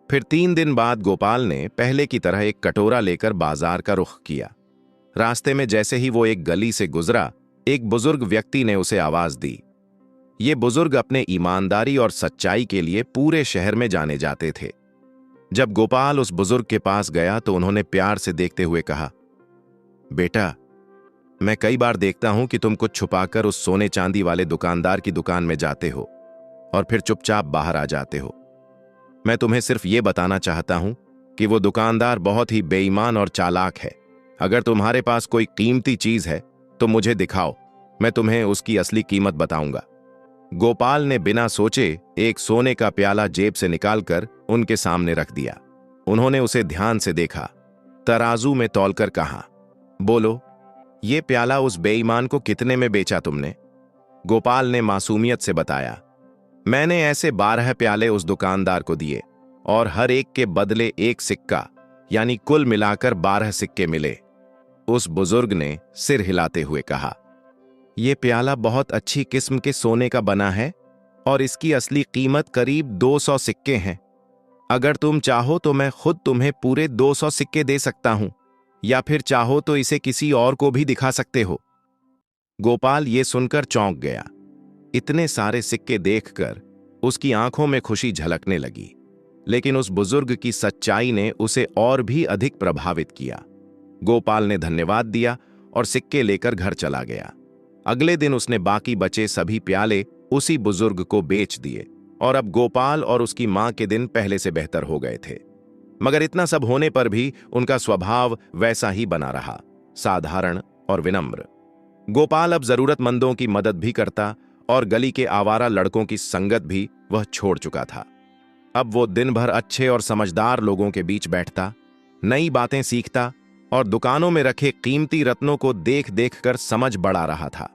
फिर 3 दिन बाद गोपाल ने पहले की तरह एक कटोरा लेकर बाजार का रुख किया। रास्ते में जैसे ही वो एक गली से गुजरा, एक बुजुर्ग व्यक्ति ने उसे आवाज दी। ये बुजुर्ग अपने ईमानदारी और सच्चाई के लिए पूरे शहर में जाने जाते थे। जब गोपाल उस बुजुर्ग के पास गया तो उन्होंने प्यार से देखते हुए कहा, बेटा, मैं कई बार देखता हूं कि तुम कुछ छुपाकर उस सोने चांदी वाले दुकानदार की दुकान में जाते हो और फिर चुपचाप बाहर आ जाते हो। मैं तुम्हें सिर्फ ये बताना चाहता हूं कि वो दुकानदार बहुत ही बेईमान और चालाक है। अगर तुम्हारे पास कोई कीमती चीज है तो मुझे दिखाओ, मैं तुम्हें उसकी असली कीमत बताऊंगा। गोपाल ने बिना सोचे एक सोने का प्याला जेब से निकालकर उनके सामने रख दिया। उन्होंने उसे ध्यान से देखा, तराजू में तौलकर कहा, बोलो, ये प्याला उस बेईमान को कितने में बेचा तुमने? गोपाल ने मासूमियत से बताया, मैंने ऐसे 12 प्याले उस दुकानदार को दिए और हर एक के बदले 1 सिक्का, यानी कुल मिलाकर 12 सिक्के मिले। उस बुजुर्ग ने सिर हिलाते हुए कहा, यह प्याला बहुत अच्छी किस्म के सोने का बना है और इसकी असली कीमत करीब 200 सिक्के हैं। अगर तुम चाहो तो मैं खुद तुम्हें पूरे 200 सिक्के दे सकता हूं, या फिर चाहो तो इसे किसी और को भी दिखा सकते हो। गोपाल ये सुनकर चौंक गया। इतने सारे सिक्के देखकर उसकी आंखों में खुशी झलकने लगी, लेकिन उस बुजुर्ग की सच्चाई ने उसे और भी अधिक प्रभावित किया। गोपाल ने धन्यवाद दिया और सिक्के लेकर घर चला गया। अगले दिन उसने बाकी बचे सभी प्याले उसी बुजुर्ग को बेच दिए और अब गोपाल और उसकी मां के दिन पहले से बेहतर हो गए थे। मगर इतना सब होने पर भी उनका स्वभाव वैसा ही बना रहा, साधारण और विनम्र। गोपाल अब जरूरतमंदों की मदद भी करता और गली के आवारा लड़कों की संगत भी वह छोड़ चुका था। अब वो दिन भर अच्छे और समझदार लोगों के बीच बैठता, नई बातें सीखता और दुकानों में रखे कीमती रत्नों को देख देख कर समझ बढ़ा रहा था।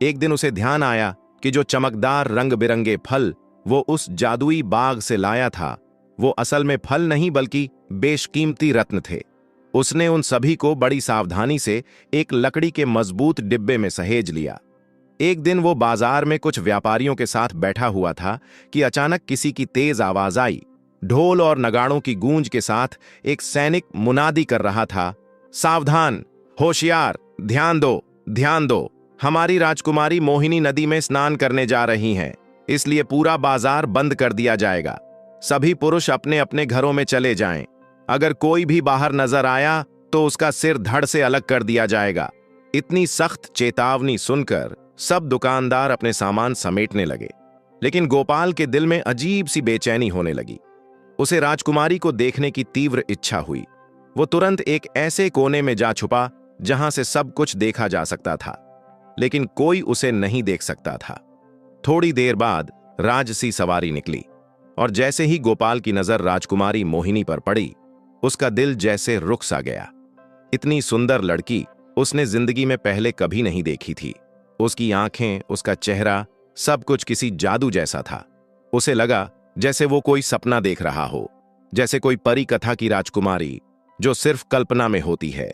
एक दिन उसे ध्यान आया कि जो चमकदार रंग बिरंगे फल वो उस जादुई बाग से लाया था, वो असल में फल नहीं बल्कि बेशकीमती रत्न थे। उसने उन सभी को बड़ी सावधानी से एक लकड़ी के मजबूत डिब्बे में सहेज लिया। एक दिन वो बाजार में कुछ व्यापारियों के साथ बैठा हुआ था कि अचानक किसी की तेज आवाज आई। ढोल और नगाड़ों की गूंज के साथ एक सैनिक मुनादी कर रहा था, सावधान, होशियार, ध्यान दो, ध्यान दो, हमारी राजकुमारी मोहिनी नदी में स्नान करने जा रही हैं, इसलिए पूरा बाजार बंद कर दिया जाएगा। सभी पुरुष अपने अपने घरों में चले जाएं। अगर कोई भी बाहर नजर आया तो उसका सिर धड़ से अलग कर दिया जाएगा। इतनी सख्त चेतावनी सुनकर सब दुकानदार अपने सामान समेटने लगे, लेकिन गोपाल के दिल में अजीब सी बेचैनी होने लगी। उसे राजकुमारी को देखने की तीव्र इच्छा हुई। वो तुरंत एक ऐसे कोने में जा छुपा जहां से सब कुछ देखा जा सकता था, लेकिन कोई उसे नहीं देख सकता था। थोड़ी देर बाद राजसी सवारी निकली और जैसे ही गोपाल की नजर राजकुमारी मोहिनी पर पड़ी, उसका दिल जैसे रुक सा गया। इतनी सुंदर लड़की उसने जिंदगी में पहले कभी नहीं देखी थी। उसकी आंखें, उसका चेहरा, सब कुछ किसी जादू जैसा था। उसे लगा जैसे वो कोई सपना देख रहा हो, जैसे कोई परी कथा की राजकुमारी जो सिर्फ कल्पना में होती है।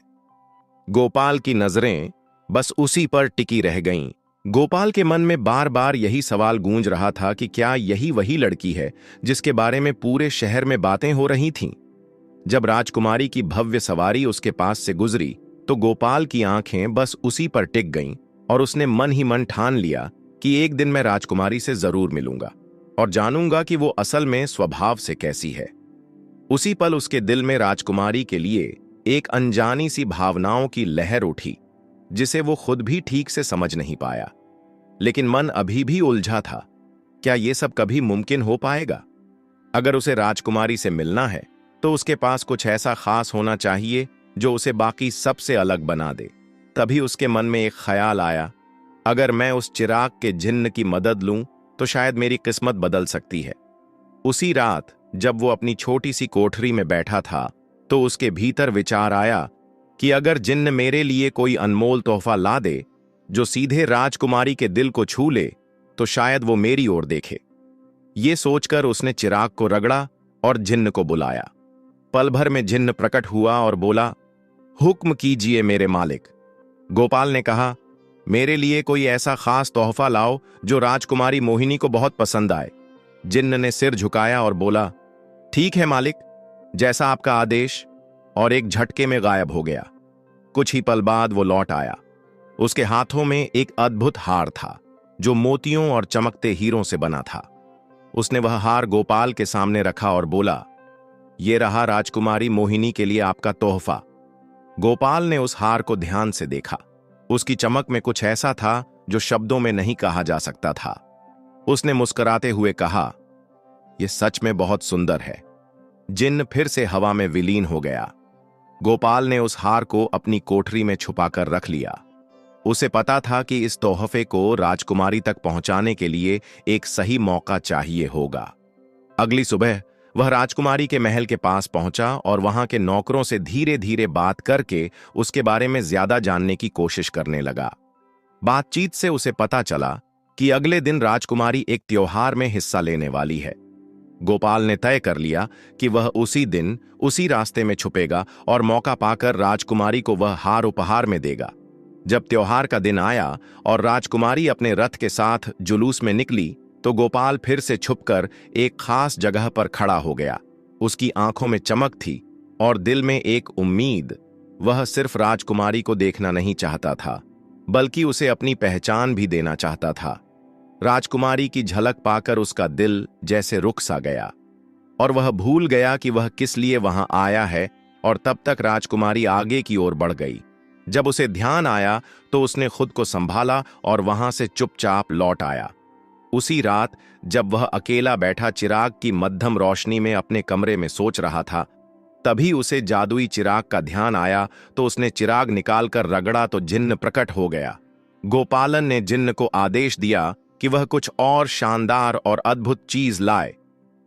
गोपाल की नजरें बस उसी पर टिकी रह गईं। गोपाल के मन में बार बार यही सवाल गूंज रहा था कि क्या यही वही लड़की है जिसके बारे में पूरे शहर में बातें हो रही थीं। जब राजकुमारी की भव्य सवारी उसके पास से गुजरी तो गोपाल की आंखें बस उसी पर टिक गईं और उसने मन ही मन ठान लिया कि एक दिन मैं राजकुमारी से जरूर मिलूंगा और जानूंगा कि वो असल में स्वभाव से कैसी है। उसी पल उसके दिल में राजकुमारी के लिए एक अनजानी सी भावनाओं की लहर उठी, जिसे वो खुद भी ठीक से समझ नहीं पाया। लेकिन मन अभी भी उलझा था, क्या ये सब कभी मुमकिन हो पाएगा? अगर उसे राजकुमारी से मिलना है तो उसके पास कुछ ऐसा खास होना चाहिए जो उसे बाकी सबसे अलग बना दे। तभी उसके मन में एक ख्याल आया, अगर मैं उस चिराग के जिन्न की मदद लूं तो शायद मेरी किस्मत बदल सकती है। उसी रात जब वो अपनी छोटी सी कोठरी में बैठा था तो उसके भीतर विचार आया कि अगर जिन्न मेरे लिए कोई अनमोल तोहफा ला दे जो सीधे राजकुमारी के दिल को छू ले तो शायद वो मेरी ओर देखे। ये सोचकर उसने चिराग को रगड़ा और जिन्न को बुलाया। पल भर में जिन्न प्रकट हुआ और बोला, हुक्म कीजिए मेरे मालिक। गोपाल ने कहा, मेरे लिए कोई ऐसा खास तोहफा लाओ जो राजकुमारी मोहिनी को बहुत पसंद आए। जिन्न ने सिर झुकाया और बोला, ठीक है मालिक, जैसा आपका आदेश, और एक झटके में गायब हो गया। कुछ ही पल बाद वो लौट आया। उसके हाथों में एक अद्भुत हार था जो मोतियों और चमकते हीरों से बना था। उसने वह हार गोपाल के सामने रखा और बोला, ये रहा राजकुमारी मोहिनी के लिए आपका तोहफा। गोपाल ने उस हार को ध्यान से देखा। उसकी चमक में कुछ ऐसा था जो शब्दों में नहीं कहा जा सकता था। उसने मुस्कुराते हुए कहा, यह सच में बहुत सुंदर है। जिन्न फिर से हवा में विलीन हो गया। गोपाल ने उस हार को अपनी कोठरी में छुपाकर रख लिया। उसे पता था कि इस तोहफे को राजकुमारी तक पहुंचाने के लिए एक सही मौका चाहिए होगा। अगली सुबह वह राजकुमारी के महल के पास पहुंचा और वहां के नौकरों से धीरे धीरे बात करके उसके बारे में ज्यादा जानने की कोशिश करने लगा। बातचीत से उसे पता चला कि अगले दिन राजकुमारी एक त्योहार में हिस्सा लेने वाली है। गोपाल ने तय कर लिया कि वह उसी दिन उसी रास्ते में छुपेगा और मौका पाकर राजकुमारी को वह हार उपहार में देगा। जब त्योहार का दिन आया और राजकुमारी अपने रथ के साथ जुलूस में निकली तो गोपाल फिर से छुपकर एक खास जगह पर खड़ा हो गया। उसकी आंखों में चमक थी और दिल में एक उम्मीद। वह सिर्फ राजकुमारी को देखना नहीं चाहता था, बल्कि उसे अपनी पहचान भी देना चाहता था। राजकुमारी की झलक पाकर उसका दिल जैसे रुक सा गया और वह भूल गया कि वह किस लिए वहां आया है और तब तक राजकुमारी आगे की ओर बढ़ गई। जब उसे ध्यान आया तो उसने खुद को संभाला और वहां से चुपचाप लौट आया। उसी रात जब वह अकेला बैठा चिराग की मध्यम रोशनी में अपने कमरे में सोच रहा था, तभी उसे जादुई चिराग का ध्यान आया तो उसने चिराग निकालकर रगड़ा तो जिन्न प्रकट हो गया। गोपालन ने जिन्न को आदेश दिया कि वह कुछ और शानदार और अद्भुत चीज लाए।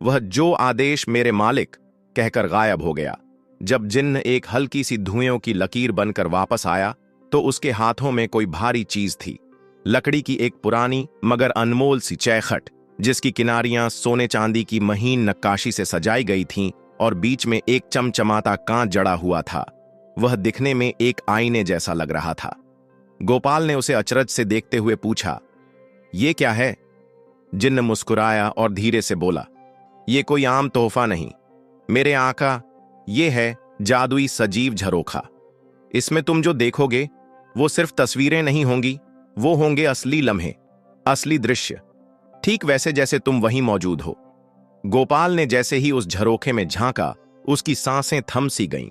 वह जो आदेश मेरे मालिक कहकर गायब हो गया। जब जिन्न एक हल्की सी धुएं की लकीर बनकर वापस आया तो उसके हाथों में कोई भारी चीज थी। लकड़ी की एक पुरानी मगर अनमोल सी चैखट, जिसकी किनारियां सोने चांदी की महीन नक्काशी से सजाई गई थीं और बीच में एक चमचमाता कांच जड़ा हुआ था। वह दिखने में एक आईने जैसा लग रहा था। गोपाल ने उसे अचरज से देखते हुए पूछा, ये क्या है? जिन्न मुस्कुराया और धीरे से बोला, ये कोई आम तोहफा नहीं मेरे आका, ये है जादुई सजीव झरोखा। इसमें तुम जो देखोगे वो सिर्फ तस्वीरें नहीं होंगी, वो होंगे असली लम्हे, असली दृश्य, ठीक वैसे जैसे तुम वहीं मौजूद हो। गोपाल ने जैसे ही उस झरोखे में झांका, उसकी सांसें थम सी गईं।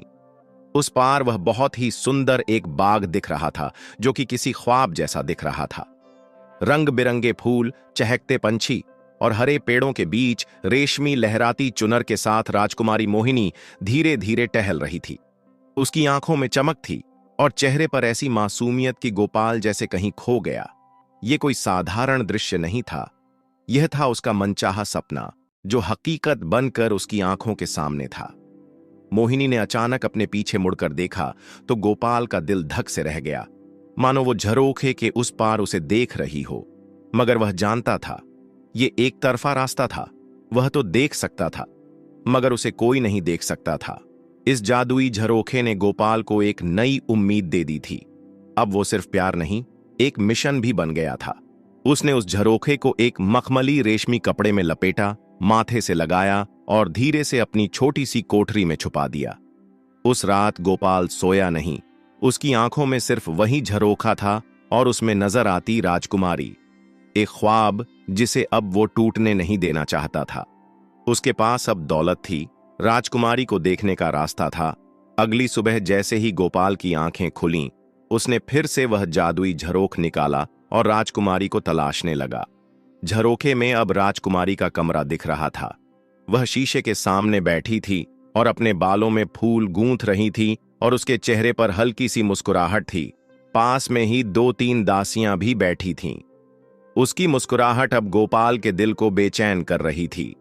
उस पार वह बहुत ही सुंदर एक बाग दिख रहा था, जो कि किसी ख्वाब जैसा दिख रहा था। रंग बिरंगे फूल, चहकते पंछी और हरे पेड़ों के बीच रेशमी लहराती चुनर के साथ राजकुमारी मोहिनी धीरे धीरे टहल रही थी। उसकी आंखों में चमक थी और चेहरे पर ऐसी मासूमियत कि गोपाल जैसे कहीं खो गया। ये कोई साधारण दृश्य नहीं था, यह था उसका मनचाहा सपना, जो हकीकत बनकर उसकी आंखों के सामने था। मोहिनी ने अचानक अपने पीछे मुड़कर देखा तो गोपाल का दिल धक से रह गया, मानो वो झरोखे के उस पार उसे देख रही हो। मगर वह जानता था ये एक तरफा रास्ता था। वह तो देख सकता था मगर उसे कोई नहीं देख सकता था। इस जादुई झरोखे ने गोपाल को एक नई उम्मीद दे दी थी। अब वो सिर्फ प्यार नहीं, एक मिशन भी बन गया था। उसने उस झरोखे को एक मखमली रेशमी कपड़े में लपेटा, माथे से लगाया और धीरे से अपनी छोटी सी कोठरी में छुपा दिया। उस रात गोपाल सोया नहीं। उसकी आंखों में सिर्फ वही झरोखा था और उसमें नजर आती राजकुमारी, एक ख्वाब जिसे अब वो टूटने नहीं देना चाहता था। उसके पास अब दौलत थी, राजकुमारी को देखने का रास्ता था। अगली सुबह जैसे ही गोपाल की आंखें खुलीं, उसने फिर से वह जादुई झरोख निकाला और राजकुमारी को तलाशने लगा। झरोखे में अब राजकुमारी का कमरा दिख रहा था। वह शीशे के सामने बैठी थी और अपने बालों में फूल गूंथ रही थी और उसके चेहरे पर हल्की सी मुस्कुराहट थी। पास में ही 2-3 दासियां भी बैठी थीं। उसकी मुस्कुराहट अब गोपाल के दिल को बेचैन कर रही थी।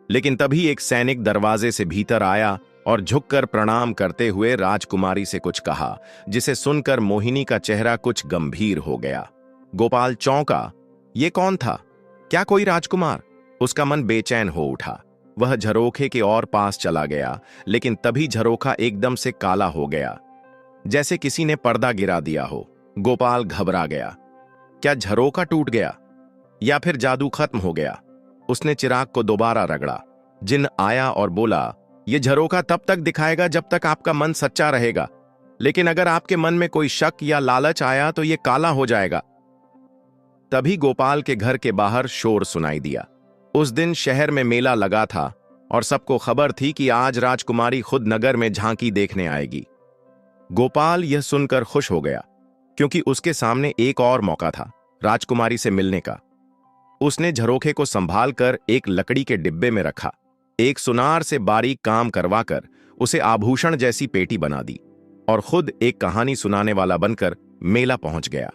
लेकिन तभी एक सैनिक दरवाजे से भीतर आया और झुककर प्रणाम करते हुए राजकुमारी से कुछ कहा, जिसे सुनकर मोहिनी का चेहरा कुछ गंभीर हो गया। गोपाल चौंका। ये कौन था? क्या कोई राजकुमार? उसका मन बेचैन हो उठा। वह झरोखे के और पास चला गया, लेकिन तभी झरोखा एकदम से काला हो गया, जैसे किसी ने पर्दा गिरा दिया हो। गोपाल घबरा गया। क्या झरोखा टूट गया या फिर जादू खत्म हो गया? उसने चिराग को दोबारा रगड़ा। जिन्न आया और बोला, यह झरोखा तब तक दिखाएगा जब तक आपका मन सच्चा रहेगा, लेकिन अगर आपके मन में कोई शक या लालच आया तो यह काला हो जाएगा। तभी गोपाल के घर के बाहर शोर सुनाई दिया। उस दिन शहर में मेला लगा था और सबको खबर थी कि आज राजकुमारी खुद नगर में झांकी देखने आएगी। गोपाल यह सुनकर खुश हो गया, क्योंकि उसके सामने एक और मौका था राजकुमारी से मिलने का। उसने झरोखे को संभालकर एक लकड़ी के डिब्बे में रखा। एक सुनार से बारीक काम करवाकर उसे आभूषण जैसी पेटी बना दी और खुद एक कहानी सुनाने वाला बनकर मेला पहुंच गया।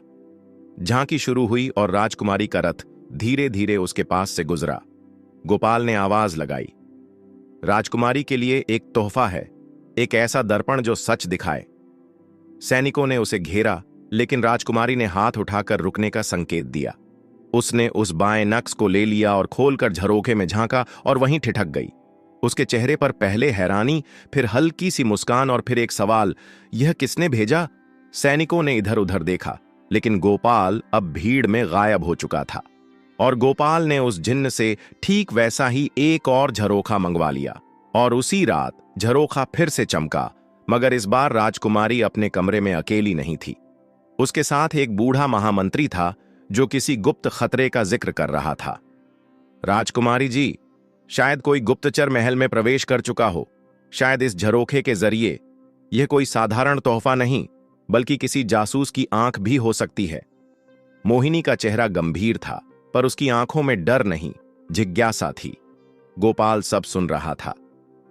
झांकी शुरू हुई और राजकुमारी का रथ धीरे धीरे उसके पास से गुजरा। गोपाल ने आवाज लगाई, राजकुमारी के लिए एक तोहफा है, एक ऐसा दर्पण जो सच दिखाए। सैनिकों ने उसे घेरा, लेकिन राजकुमारी ने हाथ उठाकर रुकने का संकेत दिया। उसने उस बाएं नक्श को ले लिया और खोलकर झरोखे में झांका और वहीं ठिठक गई। उसके चेहरे पर पहले हैरानी, फिर हल्की सी मुस्कान और फिर एक सवाल, यह किसने भेजा? सैनिकों ने इधर उधर देखा, लेकिन गोपाल अब भीड़ में गायब हो चुका था और गोपाल ने उस जिन्न से ठीक वैसा ही एक और झरोखा मंगवा लिया। और उसी रात झरोखा फिर से चमका, मगर इस बार राजकुमारी अपने कमरे में अकेली नहीं थी। उसके साथ एक बूढ़ा महामंत्री था जो किसी गुप्त खतरे का जिक्र कर रहा था। राजकुमारी जी, शायद कोई गुप्तचर महल में प्रवेश कर चुका हो। शायद इस झरोखे के जरिए यह कोई साधारण तोहफा नहीं, बल्कि किसी जासूस की आंख भी हो सकती है। मोहिनी का चेहरा गंभीर था, पर उसकी आंखों में डर नहीं, जिज्ञासा थी। गोपाल सब सुन रहा था।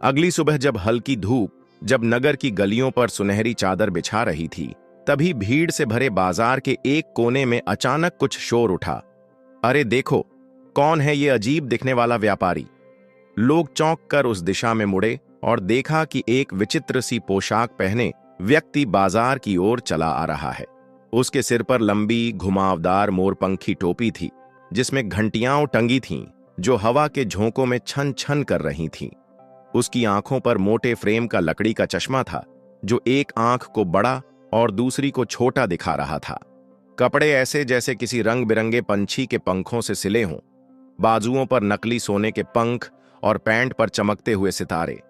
अगली सुबह जब हल्की धूप जब नगर की गलियों पर सुनहरी चादर बिछा रही थी, तभी भीड़ से भरे बाजार के एक कोने में अचानक कुछ शोर उठा। अरे देखो, कौन है ये अजीब दिखने वाला व्यापारी? लोग चौंक कर उस दिशा में मुड़े और देखा कि एक विचित्र सी पोशाक पहने व्यक्ति बाजार की ओर चला आ रहा है। उसके सिर पर लंबी घुमावदार मोरपंखी टोपी थी, जिसमें घंटियां टंगी थीं, जो हवा के झोंकों में छन छन कर रही थीं। उसकी आंखों पर मोटे फ्रेम का लकड़ी का चश्मा था, जो एक आंख को बड़ा और दूसरी को छोटा दिखा रहा था। कपड़े ऐसे जैसे किसी रंग बिरंगे पंछी के पंखों से सिले हों। बाजुओं पर नकली सोने के पंख और पैंट पर चमकते हुए सितारे।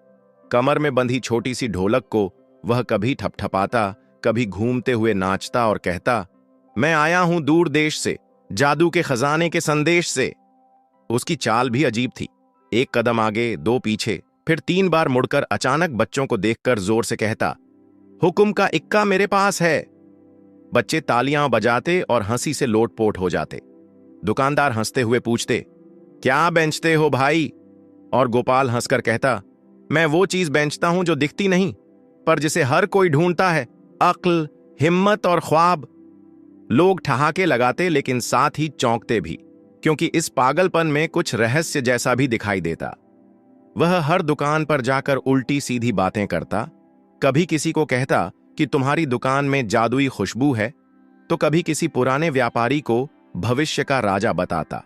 कमर में बंधी छोटी सी ढोलक को वह कभी ठपठपाता, कभी घूमते हुए नाचता और कहता, मैं आया हूं दूर देश से, जादू के खजाने के संदेश से। उसकी चाल भी अजीब थी। एक कदम आगे, दो पीछे, फिर 3 बार मुड़कर अचानक बच्चों को देखकर जोर से कहता, हुक्म का इक्का मेरे पास है। बच्चे तालियां बजाते और हंसी से लोटपोट हो जाते। दुकानदार हंसते हुए पूछते, क्या बेचते हो भाई? और गोपाल हंसकर कहता, मैं वो चीज बेचता हूं जो दिखती नहीं, पर जिसे हर कोई ढूंढता है, अक्ल, हिम्मत और ख्वाब। लोग ठहाके लगाते, लेकिन साथ ही चौंकते भी, क्योंकि इस पागलपन में कुछ रहस्य जैसा भी दिखाई देता। वह हर दुकान पर जाकर उल्टी सीधी बातें करता। कभी किसी को कहता कि तुम्हारी दुकान में जादुई खुशबू है, तो कभी किसी पुराने व्यापारी को भविष्य का राजा बताता।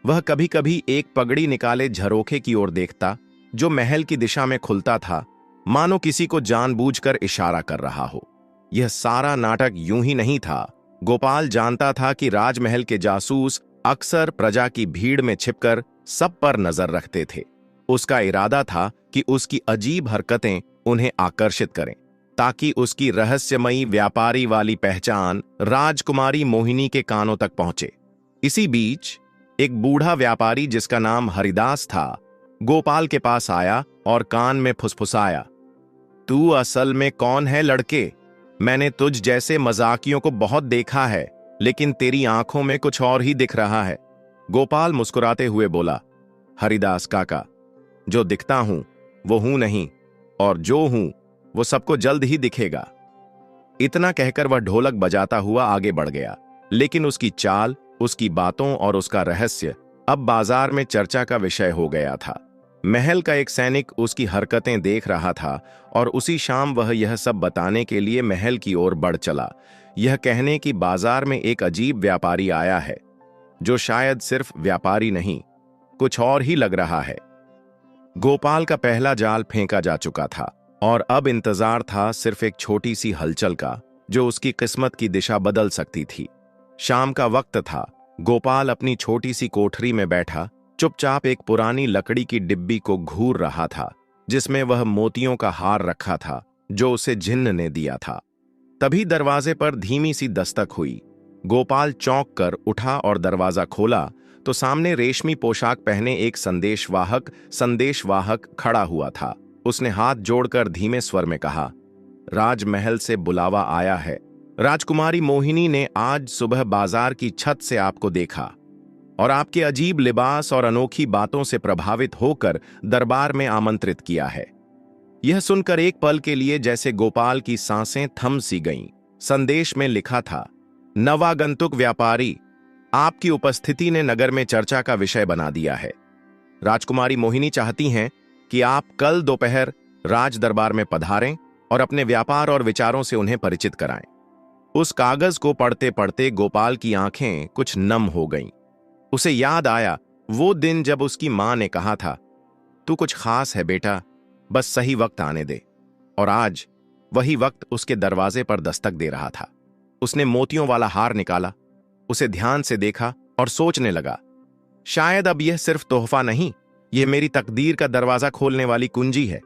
वह कभी कभी एक पगड़ी निकाले झरोखे की ओर देखता, जो महल की दिशा में खुलता था, मानो किसी को जानबूझकर इशारा कर रहा हो। यह सारा नाटक यूं ही नहीं था। गोपाल जानता था कि राजमहल के जासूस अक्सर प्रजा की भीड़ में छिपकर सब पर नजर रखते थे। उसका इरादा था कि उसकी अजीब हरकतें उन्हें आकर्षित करें, ताकि उसकी रहस्यमयी व्यापारी वाली पहचान राजकुमारी मोहिनी के कानों तक पहुंचे। इसी बीच एक बूढ़ा व्यापारी जिसका नाम हरिदास था, गोपाल के पास आया और कान में फुसफुसाया, तू असल में कौन है लड़के? मैंने तुझ जैसे मजाकियों को बहुत देखा है, लेकिन तेरी आंखों में कुछ और ही दिख रहा है। गोपाल मुस्कुराते हुए बोला, हरिदास काका, जो दिखता हूं वो हूं नहीं, और जो हूं वो सबको जल्द ही दिखेगा। इतना कहकर वह ढोलक बजाता हुआ आगे बढ़ गया, लेकिन उसकी चाल, उसकी बातों और उसका रहस्य अब बाजार में चर्चा का विषय हो गया था। महल का एक सैनिक उसकी हरकतें देख रहा था, और उसी शाम वह यह सब बताने के लिए महल की ओर बढ़ चला, यह कहने कि बाजार में एक अजीब व्यापारी आया है, जो शायद सिर्फ व्यापारी नहीं, कुछ और ही लग रहा है। गोपाल का पहला जाल फेंका जा चुका था, और अब इंतजार था सिर्फ एक छोटी सी हलचल का, जो उसकी किस्मत की दिशा बदल सकती थी। शाम का वक्त था। गोपाल अपनी छोटी सी कोठरी में बैठा चुपचाप एक पुरानी लकड़ी की डिब्बी को घूर रहा था, जिसमें वह मोतियों का हार रखा था, जो उसे जिन्न ने दिया था। तभी दरवाजे पर धीमी सी दस्तक हुई। गोपाल चौंक कर उठा और दरवाजा खोला तो सामने रेशमी पोशाक पहने एक संदेशवाहक खड़ा हुआ था। उसने हाथ जोड़कर धीमे स्वर में कहा, राजमहल से बुलावा आया है। राजकुमारी मोहिनी ने आज सुबह बाजार की छत से आपको देखा और आपके अजीब लिबास और अनोखी बातों से प्रभावित होकर दरबार में आमंत्रित किया है। यह सुनकर एक पल के लिए जैसे गोपाल की सांसें थम सी गईं। संदेश में लिखा था, नवागंतुक व्यापारी, आपकी उपस्थिति ने नगर में चर्चा का विषय बना दिया है। राजकुमारी मोहिनी चाहती हैं कि आप कल दोपहर राज दरबार में पधारें और अपने व्यापार और विचारों से उन्हें परिचित कराएं। उस कागज को पढ़ते पढ़ते गोपाल की आंखें कुछ नम हो गईं। उसे याद आया वो दिन जब उसकी मां ने कहा था, तू कुछ खास है बेटा, बस सही वक्त आने दे। और आज वही वक्त उसके दरवाजे पर दस्तक दे रहा था। उसने मोतियों वाला हार निकाला, उसे ध्यान से देखा और सोचने लगा, शायद अब यह सिर्फ तोहफा नहीं, यह मेरी तकदीर का दरवाजा खोलने वाली कुंजी है।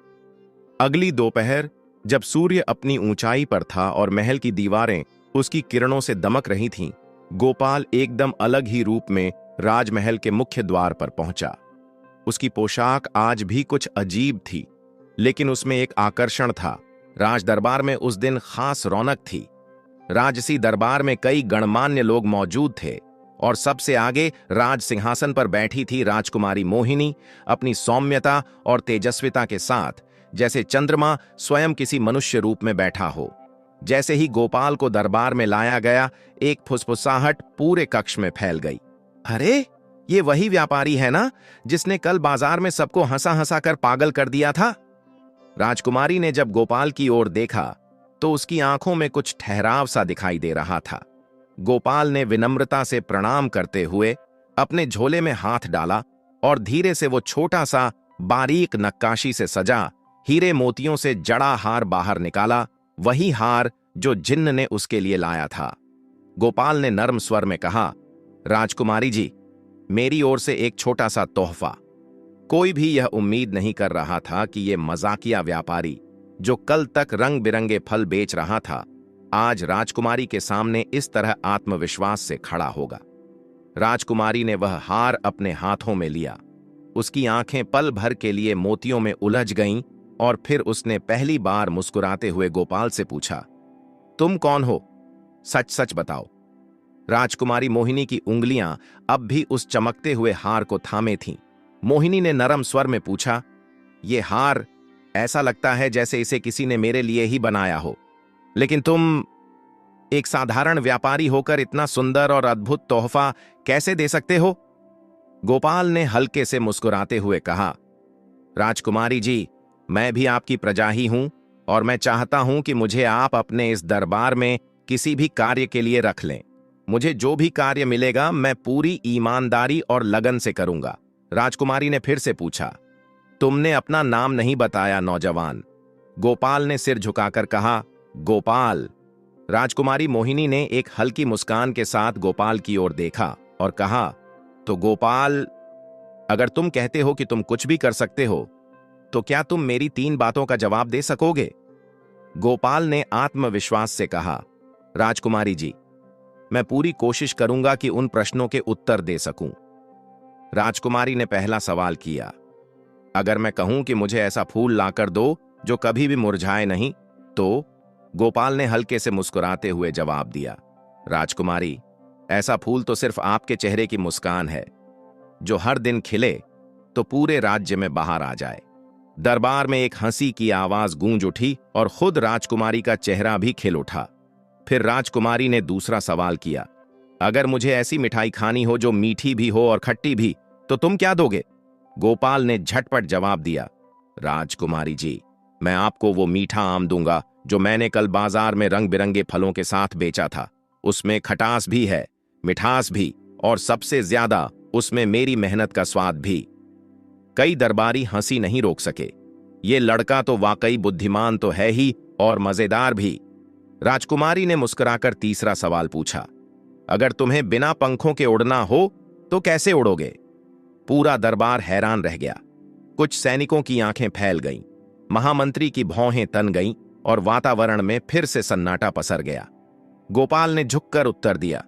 अगली दोपहर जब सूर्य अपनी ऊंचाई पर था और महल की दीवारें उसकी किरणों से दमक रही थीं, गोपाल एकदम अलग ही रूप में राजमहल के मुख्य द्वार पर पहुंचा। उसकी पोशाक आज भी कुछ अजीब थी, लेकिन उसमें एक आकर्षण था। राज दरबार में उस दिन खास रौनक थी। राजसी दरबार में कई गणमान्य लोग मौजूद थे और सबसे आगे राज सिंहासन पर बैठी थी राजकुमारी मोहिनी, अपनी सौम्यता और तेजस्विता के साथ, जैसे चंद्रमा स्वयं किसी मनुष्य रूप में बैठा हो। जैसे ही गोपाल को दरबार में लाया गया, एक फुसफुसाहट पूरे कक्ष में फैल गई। अरे, ये वही व्यापारी है ना जिसने कल बाजार में सबको हंसा हंसा कर पागल कर दिया था? राजकुमारी ने जब गोपाल की ओर देखा तो उसकी आंखों में कुछ ठहराव सा दिखाई दे रहा था। गोपाल ने विनम्रता से प्रणाम करते हुए अपने झोले में हाथ डाला और धीरे से वो छोटा सा बारीक नक्काशी से सजा हीरे मोतियों से जड़ा हार बाहर निकाला, वही हार जो जिन्न ने उसके लिए लाया था। गोपाल ने नर्म स्वर में कहा, राजकुमारी जी, मेरी ओर से एक छोटा सा तोहफा। कोई भी यह उम्मीद नहीं कर रहा था कि ये मजाकिया व्यापारी, जो कल तक रंग बिरंगे फल बेच रहा था, आज राजकुमारी के सामने इस तरह आत्मविश्वास से खड़ा होगा। राजकुमारी ने वह हार अपने हाथों में लिया। उसकी आंखें पल भर के लिए मोतियों में उलझ गईं और फिर उसने पहली बार मुस्कुराते हुए गोपाल से पूछा, तुम कौन हो? सच सच बताओ। राजकुमारी मोहिनी की उंगलियां अब भी उस चमकते हुए हार को थामे थीं। मोहिनी ने नरम स्वर में पूछा, ये हार ऐसा लगता है जैसे इसे किसी ने मेरे लिए ही बनाया हो, लेकिन तुम एक साधारण व्यापारी होकर इतना सुंदर और अद्भुत तोहफा कैसे दे सकते हो? गोपाल ने हल्के से मुस्कुराते हुए कहा, राजकुमारी जी, मैं भी आपकी प्रजा ही हूं और मैं चाहता हूं कि मुझे आप अपने इस दरबार में किसी भी कार्य के लिए रख लें। मुझे जो भी कार्य मिलेगा मैं पूरी ईमानदारी और लगन से करूंगा। राजकुमारी ने फिर से पूछा, तुमने अपना नाम नहीं बताया नौजवान। गोपाल ने सिर झुकाकर कहा, गोपाल। राजकुमारी मोहिनी ने एक हल्की मुस्कान के साथ गोपाल की ओर देखा और कहा, तो गोपाल, अगर तुम कहते हो कि तुम कुछ भी कर सकते हो, तो क्या तुम मेरी 3 बातों का जवाब दे सकोगे? गोपाल ने आत्मविश्वास से कहा, राजकुमारी जी, मैं पूरी कोशिश करूंगा कि उन प्रश्नों के उत्तर दे सकूं। राजकुमारी ने पहला सवाल किया, अगर मैं कहूं कि मुझे ऐसा फूल लाकर दो जो कभी भी मुरझाए नहीं, तो? गोपाल ने हल्के से मुस्कुराते हुए जवाब दिया, राजकुमारी, ऐसा फूल तो सिर्फ आपके चेहरे की मुस्कान है, जो हर दिन खिले तो पूरे राज्य में बाहर आ जाए। दरबार में एक हंसी की आवाज गूंज उठी और खुद राजकुमारी का चेहरा भी खिल उठा। फिर राजकुमारी ने दूसरा सवाल किया, अगर मुझे ऐसी मिठाई खानी हो जो मीठी भी हो और खट्टी भी, तो तुम क्या दोगे? गोपाल ने झटपट जवाब दिया, राजकुमारी जी, मैं आपको वो मीठा आम दूंगा जो मैंने कल बाजार में रंग बिरंगे फलों के साथ बेचा था। उसमें खटास भी है, मिठास भी, और सबसे ज्यादा उसमें मेरी मेहनत का स्वाद भी। कई दरबारी हंसी नहीं रोक सके। ये लड़का तो वाकई बुद्धिमान तो है ही और मजेदार भी। राजकुमारी ने मुस्कुराकर तीसरा सवाल पूछा, अगर तुम्हें बिना पंखों के उड़ना हो तो कैसे उड़ोगे? पूरा दरबार हैरान रह गया। कुछ सैनिकों की आंखें फैल गईं, महामंत्री की भौहें तन गईं और वातावरण में फिर से सन्नाटा पसर गया। गोपाल ने झुककर उत्तर दिया,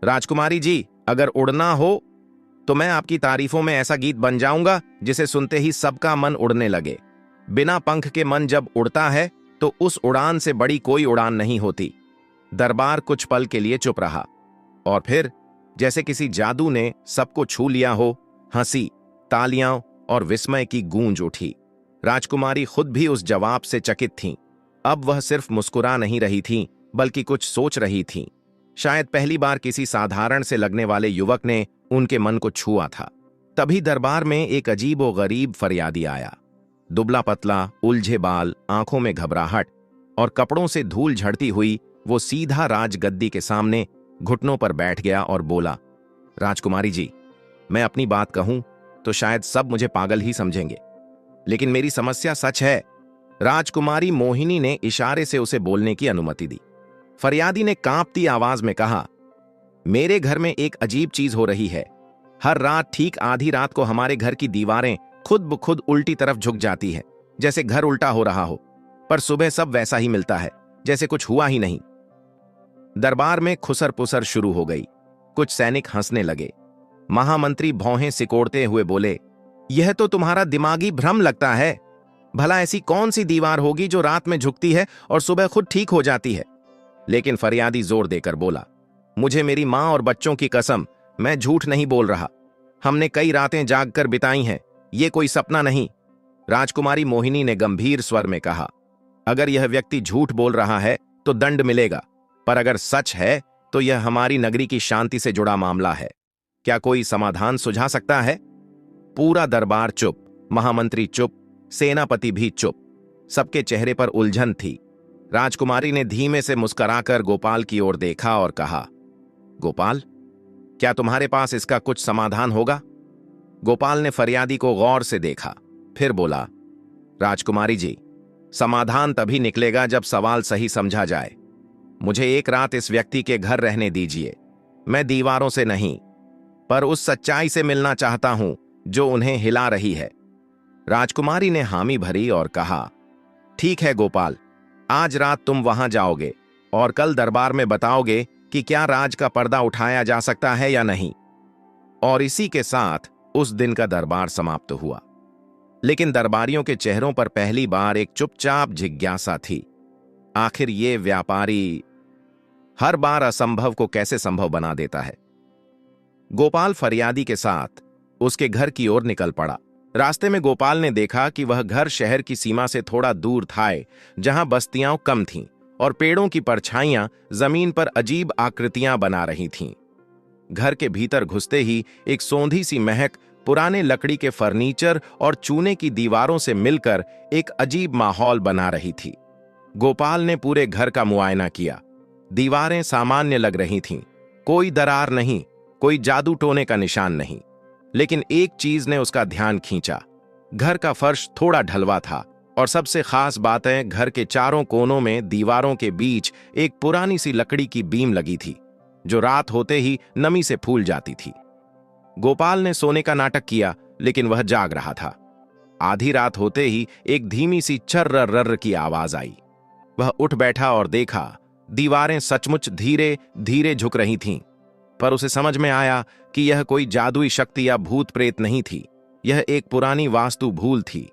राजकुमारी जी, अगर उड़ना हो तो मैं आपकी तारीफों में ऐसा गीत बन जाऊंगा जिसे सुनते ही सबका मन उड़ने लगे। बिना पंख के मन जब उड़ता है तो उस उड़ान से बड़ी कोई उड़ान नहीं होती। दरबार कुछ पल के लिए चुप रहा और फिर जैसे किसी जादू ने सबको छू लिया हो, हंसी, तालियां और विस्मय की गूंज उठी। राजकुमारी खुद भी उस जवाब से चकित थीं। अब वह सिर्फ मुस्कुरा नहीं रही थीं, बल्कि कुछ सोच रही थीं। शायद पहली बार किसी साधारण से लगने वाले युवक ने उनके मन को छुआ था। तभी दरबार में एक अजीब और गरीब फरियादी आया। दुबला पतला, उलझे बाल, आंखों में घबराहट और कपड़ों से धूल झड़ती हुई, वो सीधा राजगद्दी के सामने घुटनों पर बैठ गया और बोला, राजकुमारी जी, मैं अपनी बात कहूं तो शायद सब मुझे पागल ही समझेंगे, लेकिन मेरी समस्या सच है। राजकुमारी मोहिनी ने इशारे से उसे बोलने की अनुमति दी। फरियादी ने कांपती आवाज में कहा, मेरे घर में एक अजीब चीज हो रही है। हर रात ठीक आधी रात को हमारे घर की दीवारें खुद ब खुद उल्टी तरफ झुक जाती हैं, जैसे घर उल्टा हो रहा हो, पर सुबह सब वैसा ही मिलता है, जैसे कुछ हुआ ही नहीं। दरबार में खुसर पुसर शुरू हो गई। कुछ सैनिक हंसने लगे। महामंत्री भौहें सिकोड़ते हुए बोले, यह तो तुम्हारा दिमागी भ्रम लगता है। भला ऐसी कौन सी दीवार होगी जो रात में झुकती है और सुबह खुद ठीक हो जाती है? लेकिन फरियादी जोर देकर बोला, मुझे मेरी मां और बच्चों की कसम, मैं झूठ नहीं बोल रहा। हमने कई रातें जागकर बिताई हैं, ये कोई सपना नहीं। राजकुमारी मोहिनी ने गंभीर स्वर में कहा, अगर यह व्यक्ति झूठ बोल रहा है तो दंड मिलेगा, पर अगर सच है तो यह हमारी नगरी की शांति से जुड़ा मामला है। क्या कोई समाधान सुझा सकता है? पूरा दरबार चुप, महामंत्री चुप, सेनापति भी चुप। सबके चेहरे पर उलझन थी। राजकुमारी ने धीमे से मुस्कुराकर गोपाल की ओर देखा और कहा, गोपाल, क्या तुम्हारे पास इसका कुछ समाधान होगा? गोपाल ने फरियादी को गौर से देखा, फिर बोला, राजकुमारी जी, समाधान तभी निकलेगा जब सवाल सही समझा जाए। मुझे एक रात इस व्यक्ति के घर रहने दीजिए। मैं दीवारों से नहीं, पर उस सच्चाई से मिलना चाहता हूं जो उन्हें हिला रही है। राजकुमारी ने हामी भरी और कहा, ठीक है गोपाल, आज रात तुम वहां जाओगे और कल दरबार में बताओगे कि क्या राज का पर्दा उठाया जा सकता है या नहीं। और इसी के साथ उस दिन का दरबार समाप्त हुआ। लेकिन दरबारियों के चेहरों पर पहली बार एक चुपचाप जिज्ञासा थी। आखिर ये व्यापारी हर बार असंभव को कैसे संभव बना देता है? गोपाल फरियादी के साथ उसके घर की ओर निकल पड़ा। रास्ते में गोपाल ने देखा कि वह घर शहर की सीमा से थोड़ा दूर था, जहां बस्तियां कम थीं और पेड़ों की परछाइयां जमीन पर अजीब आकृतियां बना रही थीं। घर के भीतर घुसते ही एक सौंधी सी महक पुराने लकड़ी के फर्नीचर और चूने की दीवारों से मिलकर एक अजीब माहौल बना रही थी। गोपाल ने पूरे घर का मुआयना किया। दीवारें सामान्य लग रही थीं, कोई दरार नहीं, कोई जादू टोने का निशान नहीं। लेकिन एक चीज ने उसका ध्यान खींचा। घर का फर्श थोड़ा ढलवा था और सबसे खास बात है, घर के चारों कोनों में दीवारों के बीच एक पुरानी सी लकड़ी की बीम लगी थी, जो रात होते ही नमी से फूल जाती थी। गोपाल ने सोने का नाटक किया, लेकिन वह जाग रहा था। आधी रात होते ही एक धीमी सी चर्र रर्र की आवाज आई। वह उठ बैठा और देखा, दीवारें सचमुच धीरे धीरे झुक रही थीं। पर उसे समझ में आया कि यह कोई जादुई शक्ति या भूत प्रेत नहीं थी। यह एक पुरानी वास्तु भूल थी।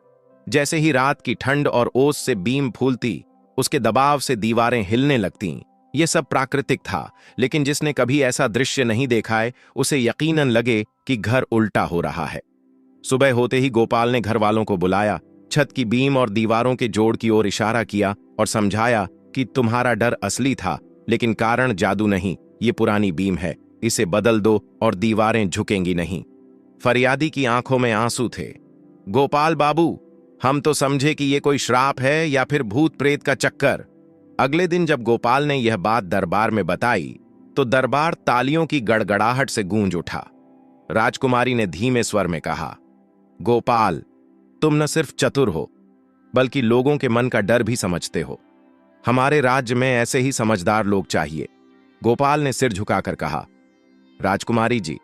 जैसे ही रात की ठंड और ओस से बीम फूलती, उसके दबाव से दीवारें हिलने लगतीं। यह सब प्राकृतिक था, लेकिन जिसने कभी ऐसा दृश्य नहीं देखा है, उसे यकीनन लगे कि घर उल्टा हो रहा है। सुबह होते ही गोपाल ने घर वालों को बुलाया, छत की बीम और दीवारों के जोड़ की ओर इशारा किया और समझाया कि तुम्हारा डर असली था, लेकिन कारण जादू नहीं, ये पुरानी बीम है, इसे बदल दो और दीवारें झुकेंगी नहीं। फरियादी की आंखों में आंसू थे। गोपाल बाबू, हम तो समझे कि ये कोई श्राप है या फिर भूत प्रेत का चक्कर। अगले दिन जब गोपाल ने यह बात दरबार में बताई, तो दरबार तालियों की गड़गड़ाहट से गूंज उठा। राजकुमारी ने धीमे स्वर में कहा, गोपाल, तुम न सिर्फ चतुर हो, बल्कि लोगों के मन का डर भी समझते हो। हमारे राज्य में ऐसे ही समझदार लोग चाहिए। गोपाल ने सिर झुकाकर कहा, राजकुमारी जी,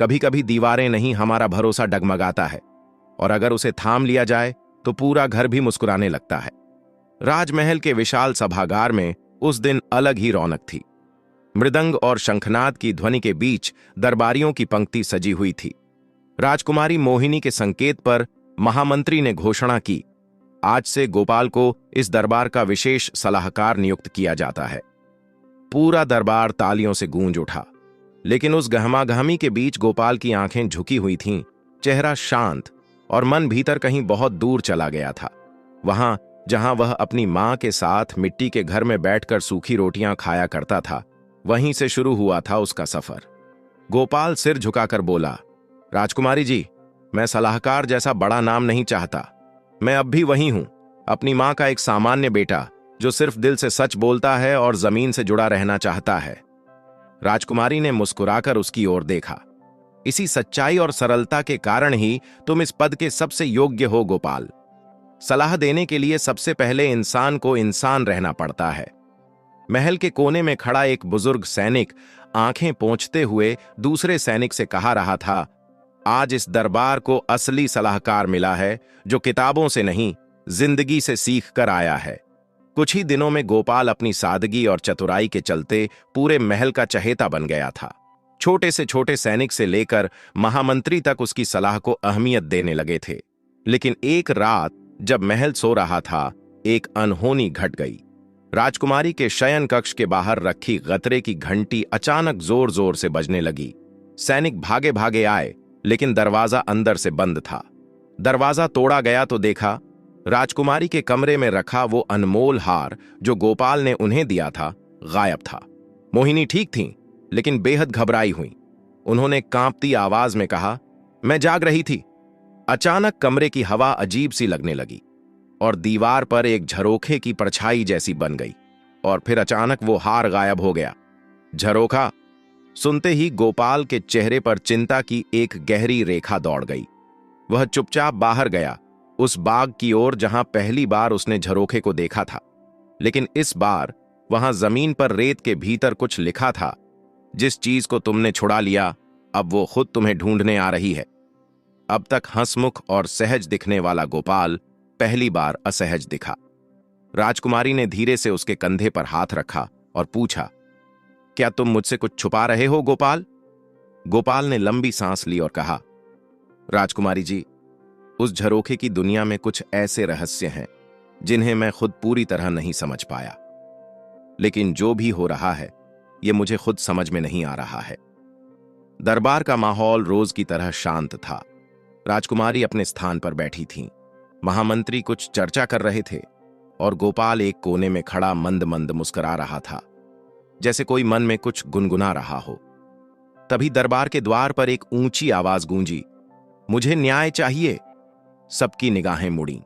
कभी कभी दीवारें नहीं, हमारा भरोसा डगमगाता है, और अगर उसे थाम लिया जाए तो पूरा घर भी मुस्कुराने लगता है। राजमहल के विशाल सभागार में उस दिन अलग ही रौनक थी। मृदंग और शंखनाद की ध्वनि के बीच दरबारियों की पंक्ति सजी हुई थी। राजकुमारी मोहिनी के संकेत पर महामंत्री ने घोषणा की, आज से गोपाल को इस दरबार का विशेष सलाहकार नियुक्त किया जाता है। पूरा दरबार तालियों से गूंज उठा। लेकिन उस गहमागहमी के बीच गोपाल की आंखें झुकी हुई थीं, चेहरा शांत, और मन भीतर कहीं बहुत दूर चला गया था। वहां जहां वह अपनी मां के साथ मिट्टी के घर में बैठकर सूखी रोटियां खाया करता था, वहीं से शुरू हुआ था उसका सफर। गोपाल सिर झुकाकर बोला, राजकुमारी जी, मैं सलाहकार जैसा बड़ा नाम नहीं चाहता। मैं अब भी वही हूं, अपनी मां का एक सामान्य बेटा, जो सिर्फ दिल से सच बोलता है और जमीन से जुड़ा रहना चाहता है। राजकुमारी ने मुस्कुराकर उसकी ओर देखा। इसी सच्चाई और सरलता के कारण ही तुम इस पद के सबसे योग्य हो गोपाल। सलाह देने के लिए सबसे पहले इंसान को इंसान रहना पड़ता है। महल के कोने में खड़ा एक बुजुर्ग सैनिक आंखें पोंछते हुए दूसरे सैनिक से कहा रहा था, आज इस दरबार को असली सलाहकार मिला है, जो किताबों से नहीं, जिंदगी से सीख कर आया है। कुछ ही दिनों में गोपाल अपनी सादगी और चतुराई के चलते पूरे महल का चहेता बन गया था। छोटे से छोटे सैनिक से लेकर महामंत्री तक उसकी सलाह को अहमियत देने लगे थे। लेकिन एक रात जब महल सो रहा था, एक अनहोनी घट गई। राजकुमारी के शयन कक्ष के बाहर रखी गतरे की घंटी अचानक जोर जोर से बजने लगी। सैनिक भागे भागे आए, लेकिन दरवाजा अंदर से बंद था। दरवाजा तोड़ा गया तो देखा, राजकुमारी के कमरे में रखा वो अनमोल हार जो गोपाल ने उन्हें दिया था, गायब था। मोहिनी ठीक थीं, लेकिन बेहद घबराई हुई। उन्होंने कांपती आवाज में कहा, मैं जाग रही थी। अचानक कमरे की हवा अजीब सी लगने लगी और दीवार पर एक झरोखे की परछाई जैसी बन गई, और फिर अचानक वो हार गायब हो गया। झरोखा सुनते ही गोपाल के चेहरे पर चिंता की एक गहरी रेखा दौड़ गई। वह चुपचाप बाहर गया, उस बाग की ओर जहां पहली बार उसने झरोखे को देखा था। लेकिन इस बार वहां जमीन पर रेत के भीतर कुछ लिखा था, जिस चीज को तुमने छुड़ा लिया, अब वो खुद तुम्हें ढूंढने आ रही है। अब तक हंसमुख और सहज दिखने वाला गोपाल पहली बार असहज दिखा। राजकुमारी ने धीरे से उसके कंधे पर हाथ रखा और पूछा, क्या तुम मुझसे कुछ छुपा रहे हो गोपाल? गोपाल ने लंबी सांस ली और कहा, राजकुमारी जी, उस झरोखे की दुनिया में कुछ ऐसे रहस्य हैं जिन्हें मैं खुद पूरी तरह नहीं समझ पाया। लेकिन जो भी हो रहा है, यह मुझे खुद समझ में नहीं आ रहा है। दरबार का माहौल रोज की तरह शांत था। राजकुमारी अपने स्थान पर बैठी थीं। महामंत्री कुछ चर्चा कर रहे थे और गोपाल एक कोने में खड़ा मंद मंद मुस्कुरा रहा था, जैसे कोई मन में कुछ गुनगुना रहा हो। तभी दरबार के द्वार पर एक ऊंची आवाज गूंजी, मुझे न्याय चाहिए। सबकी निगाहें मुड़ी।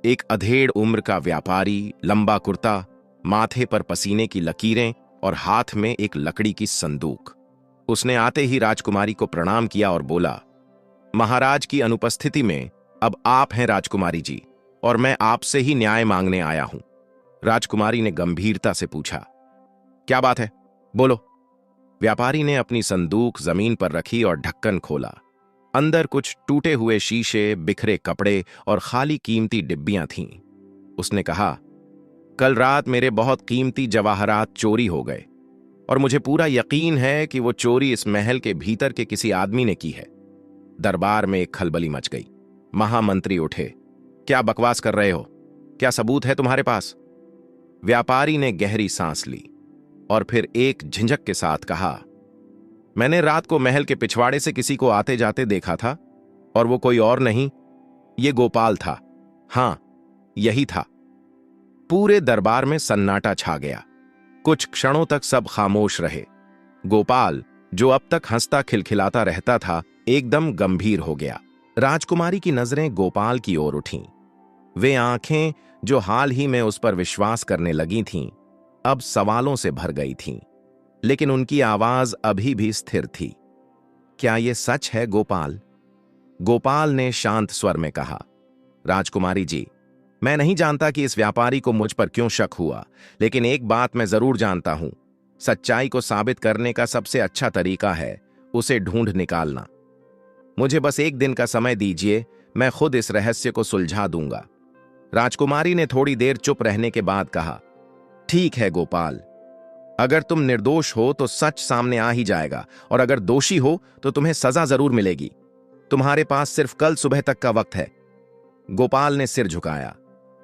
एक अधेड़ उम्र का व्यापारी, लंबा कुर्ता, माथे पर पसीने की लकीरें और हाथ में एक लकड़ी की संदूक। उसने आते ही राजकुमारी को प्रणाम किया और बोला, महाराज की अनुपस्थिति में अब आप हैं राजकुमारी जी, और मैं आपसे ही न्याय मांगने आया हूं। राजकुमारी ने गंभीरता से पूछा, क्या बात है, बोलो। व्यापारी ने अपनी संदूक जमीन पर रखी और ढक्कन खोला। अंदर कुछ टूटे हुए शीशे, बिखरे कपड़े और खाली कीमती डिब्बियां थीं। उसने कहा, कल रात मेरे बहुत कीमती जवाहरात चोरी हो गए और मुझे पूरा यकीन है कि वो चोरी इस महल के भीतर के किसी आदमी ने की है। दरबार में एक खलबली मच गई। महामंत्री उठे, क्या बकवास कर रहे हो? क्या सबूत है तुम्हारे पास? व्यापारी ने गहरी सांस ली और फिर एक झिझक के साथ कहा, मैंने रात को महल के पिछवाड़े से किसी को आते जाते देखा था, और वो कोई और नहीं, ये गोपाल था। हां, यही था। पूरे दरबार में सन्नाटा छा गया। कुछ क्षणों तक सब खामोश रहे। गोपाल, जो अब तक हंसता खिलखिलाता रहता था, एकदम गंभीर हो गया। राजकुमारी की नजरें गोपाल की ओर उठीं। वे आंखें जो हाल ही में उस पर विश्वास करने लगी थीं, अब सवालों से भर गई थीं, लेकिन उनकी आवाज अभी भी स्थिर थी। क्या यह सच है गोपाल? गोपाल ने शांत स्वर में कहा, राजकुमारी जी, मैं नहीं जानता कि इस व्यापारी को मुझ पर क्यों शक हुआ, लेकिन एक बात मैं जरूर जानता हूं, सच्चाई को साबित करने का सबसे अच्छा तरीका है उसे ढूंढ निकालना। मुझे बस एक दिन का समय दीजिए, मैं खुद इस रहस्य को सुलझा दूंगा। राजकुमारी ने थोड़ी देर चुप रहने के बाद कहा, ठीक है गोपाल, अगर तुम निर्दोष हो तो सच सामने आ ही जाएगा, और अगर दोषी हो तो तुम्हें सजा जरूर मिलेगी। तुम्हारे पास सिर्फ कल सुबह तक का वक्त है। गोपाल ने सिर झुकाया,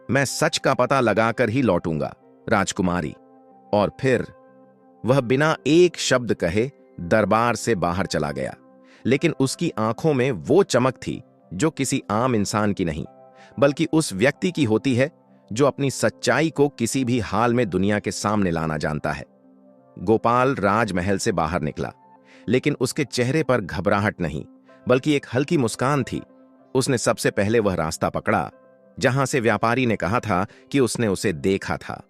मैं सच का पता लगाकर ही लौटूंगा राजकुमारी। और फिर वह बिना एक शब्द कहे दरबार से बाहर चला गया। लेकिन उसकी आंखों में वो चमक थी जो किसी आम इंसान की नहीं, बल्कि उस व्यक्ति की होती है जो अपनी सच्चाई को किसी भी हाल में दुनिया के सामने लाना जानता है। गोपाल राजमहल से बाहर निकला, लेकिन उसके चेहरे पर घबराहट नहीं, बल्कि एक हल्की मुस्कान थी। उसने सबसे पहले वह रास्ता पकड़ा जहां से व्यापारी ने कहा था कि उसने उसे देखा था।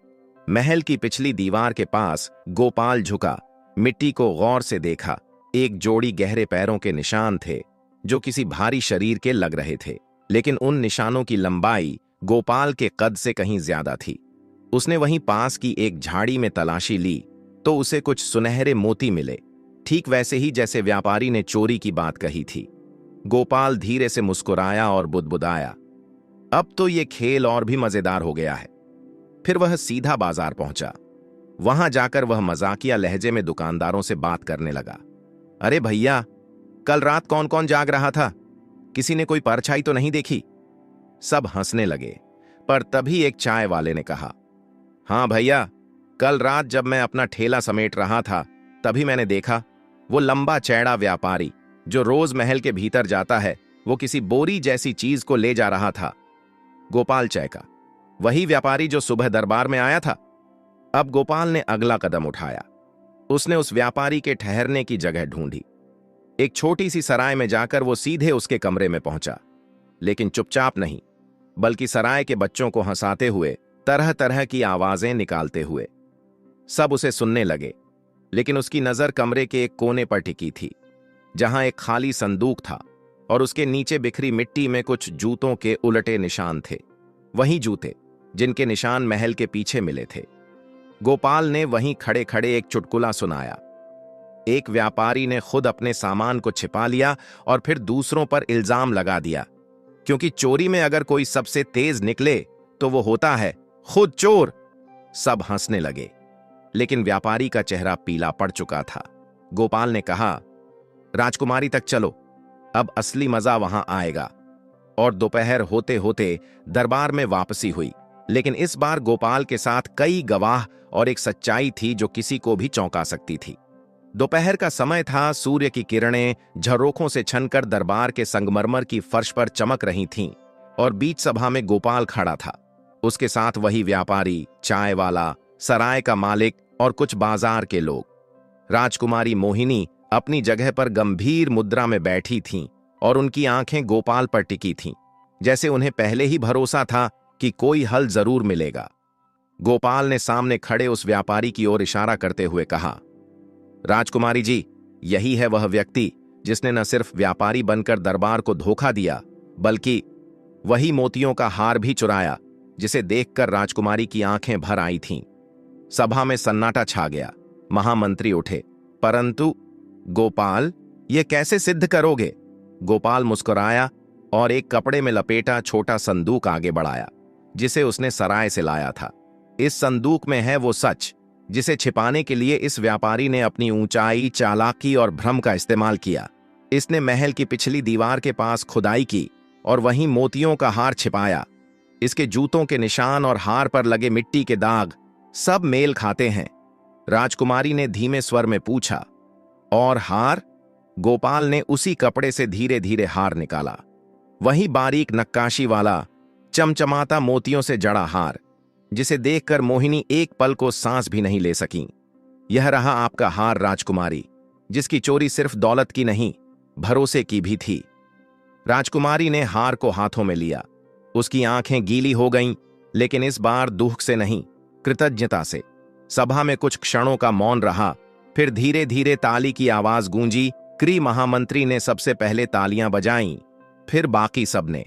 महल की पिछली दीवार के पास गोपाल झुका, मिट्टी को गौर से देखा। एक जोड़ी गहरे पैरों के निशान थे जो किसी भारी शरीर के लग रहे थे, लेकिन उन निशानों की लंबाई गोपाल के कद से कहीं ज्यादा थी। उसने वहीं पास की एक झाड़ी में तलाशी ली तो उसे कुछ सुनहरे मोती मिले, ठीक वैसे ही जैसे व्यापारी ने चोरी की बात कही थी। गोपाल धीरे से मुस्कुराया और बुदबुदाया, अब तो ये खेल और भी मजेदार हो गया है। फिर वह सीधा बाजार पहुंचा। वहां जाकर वह मजाकिया लहजे में दुकानदारों से बात करने लगा, अरे भैया, कल रात कौन कौन जाग रहा था? किसी ने कोई परछाई तो नहीं देखी? सब हंसने लगे, पर तभी एक चाय वाले ने कहा, हाँ भैया, कल रात जब मैं अपना ठेला समेट रहा था तभी मैंने देखा वो लंबा चैड़ा व्यापारी जो रोज महल के भीतर जाता है, वो किसी बोरी जैसी चीज को ले जा रहा था। गोपाल चहका, वही व्यापारी जो सुबह दरबार में आया था। अब गोपाल ने अगला कदम उठाया। उसने उस व्यापारी के ठहरने की जगह ढूंढी। एक छोटी सी सराय में जाकर वो सीधे उसके कमरे में पहुंचा, लेकिन चुपचाप नहीं, बल्कि सराय के बच्चों को हंसाते हुए, तरह तरह की आवाजें निकालते हुए। सब उसे सुनने लगे, लेकिन उसकी नजर कमरे के एक कोने पर टिकी थी, जहां एक खाली संदूक था और उसके नीचे बिखरी मिट्टी में कुछ जूतों के उलटे निशान थे। वही जूते जिनके निशान महल के पीछे मिले थे। गोपाल ने वहीं खड़े खड़े एक चुटकुला सुनाया। एक व्यापारी ने खुद अपने सामान को छिपा लिया और फिर दूसरों पर इल्जाम लगा दिया, क्योंकि चोरी में अगर कोई सबसे तेज निकले तो वो होता है खुद चोर। सब हंसने लगे, लेकिन व्यापारी का चेहरा पीला पड़ चुका था। गोपाल ने कहा, राजकुमारी तक चलो, अब असली मजा वहां आएगा। और दोपहर होते होते दरबार में वापसी हुई, लेकिन इस बार गोपाल के साथ कई गवाह और एक सच्चाई थी जो किसी को भी चौंका सकती थी। दोपहर का समय था। सूर्य की किरणें झरोखों से छनकर दरबार के संगमरमर की फर्श पर चमक रही थीं, और बीच सभा में गोपाल खड़ा था। उसके साथ वही व्यापारी, चाय वाला, सराय का मालिक और कुछ बाजार के लोग। राजकुमारी मोहिनी अपनी जगह पर गंभीर मुद्रा में बैठी थीं और उनकी आंखें गोपाल पर टिकी थीं, जैसे उन्हें पहले ही भरोसा था कि कोई हल जरूर मिलेगा। गोपाल ने सामने खड़े उस व्यापारी की ओर इशारा करते हुए कहा, राजकुमारी जी, यही है वह व्यक्ति जिसने न सिर्फ व्यापारी बनकर दरबार को धोखा दिया, बल्कि वही मोतियों का हार भी चुराया जिसे देखकर राजकुमारी की आंखें भर आई थीं। सभा में सन्नाटा छा गया। महामंत्री उठे, परंतु गोपाल, ये कैसे सिद्ध करोगे? गोपाल मुस्कुराया और एक कपड़े में लपेटा छोटा संदूक आगे बढ़ाया, जिसे उसने सराय से लाया था। इस संदूक में है वो सच जिसे छिपाने के लिए इस व्यापारी ने अपनी ऊंचाई, चालाकी और भ्रम का इस्तेमाल किया। इसने महल की पिछली दीवार के पास खुदाई की और वहीं मोतियों का हार छिपाया। इसके जूतों के निशान और हार पर लगे मिट्टी के दाग सब मेल खाते हैं। राजकुमारी ने धीमे स्वर में पूछा, और हार? गोपाल ने उसी कपड़े से धीरे धीरे हार निकाला, वही बारीक नक्काशी वाला, चमचमाता मोतियों से जड़ा हार, जिसे देखकर मोहिनी एक पल को सांस भी नहीं ले सकी। यह रहा आपका हार राजकुमारी, जिसकी चोरी सिर्फ दौलत की नहीं, भरोसे की भी थी। राजकुमारी ने हार को हाथों में लिया। उसकी आंखें गीली हो गईं, लेकिन इस बार दुख से नहीं, कृतज्ञता से। सभा में कुछ क्षणों का मौन रहा, फिर धीरे धीरे ताली की आवाज गूंजी। क्री महामंत्री ने सबसे पहले तालियां बजाईं, फिर बाकी सबने।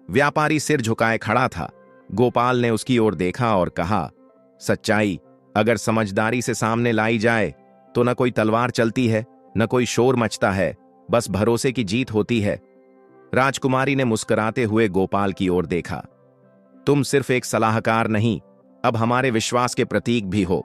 व्यापारी सिर झुकाए खड़ा था। गोपाल ने उसकी ओर देखा और कहा, सच्चाई अगर समझदारी से सामने लाई जाए तो न कोई तलवार चलती है, न कोई शोर मचता है, बस भरोसे की जीत होती है। राजकुमारी ने मुस्कुराते हुए गोपाल की ओर देखा, तुम सिर्फ एक सलाहकार नहीं, अब हमारे विश्वास के प्रतीक भी हो।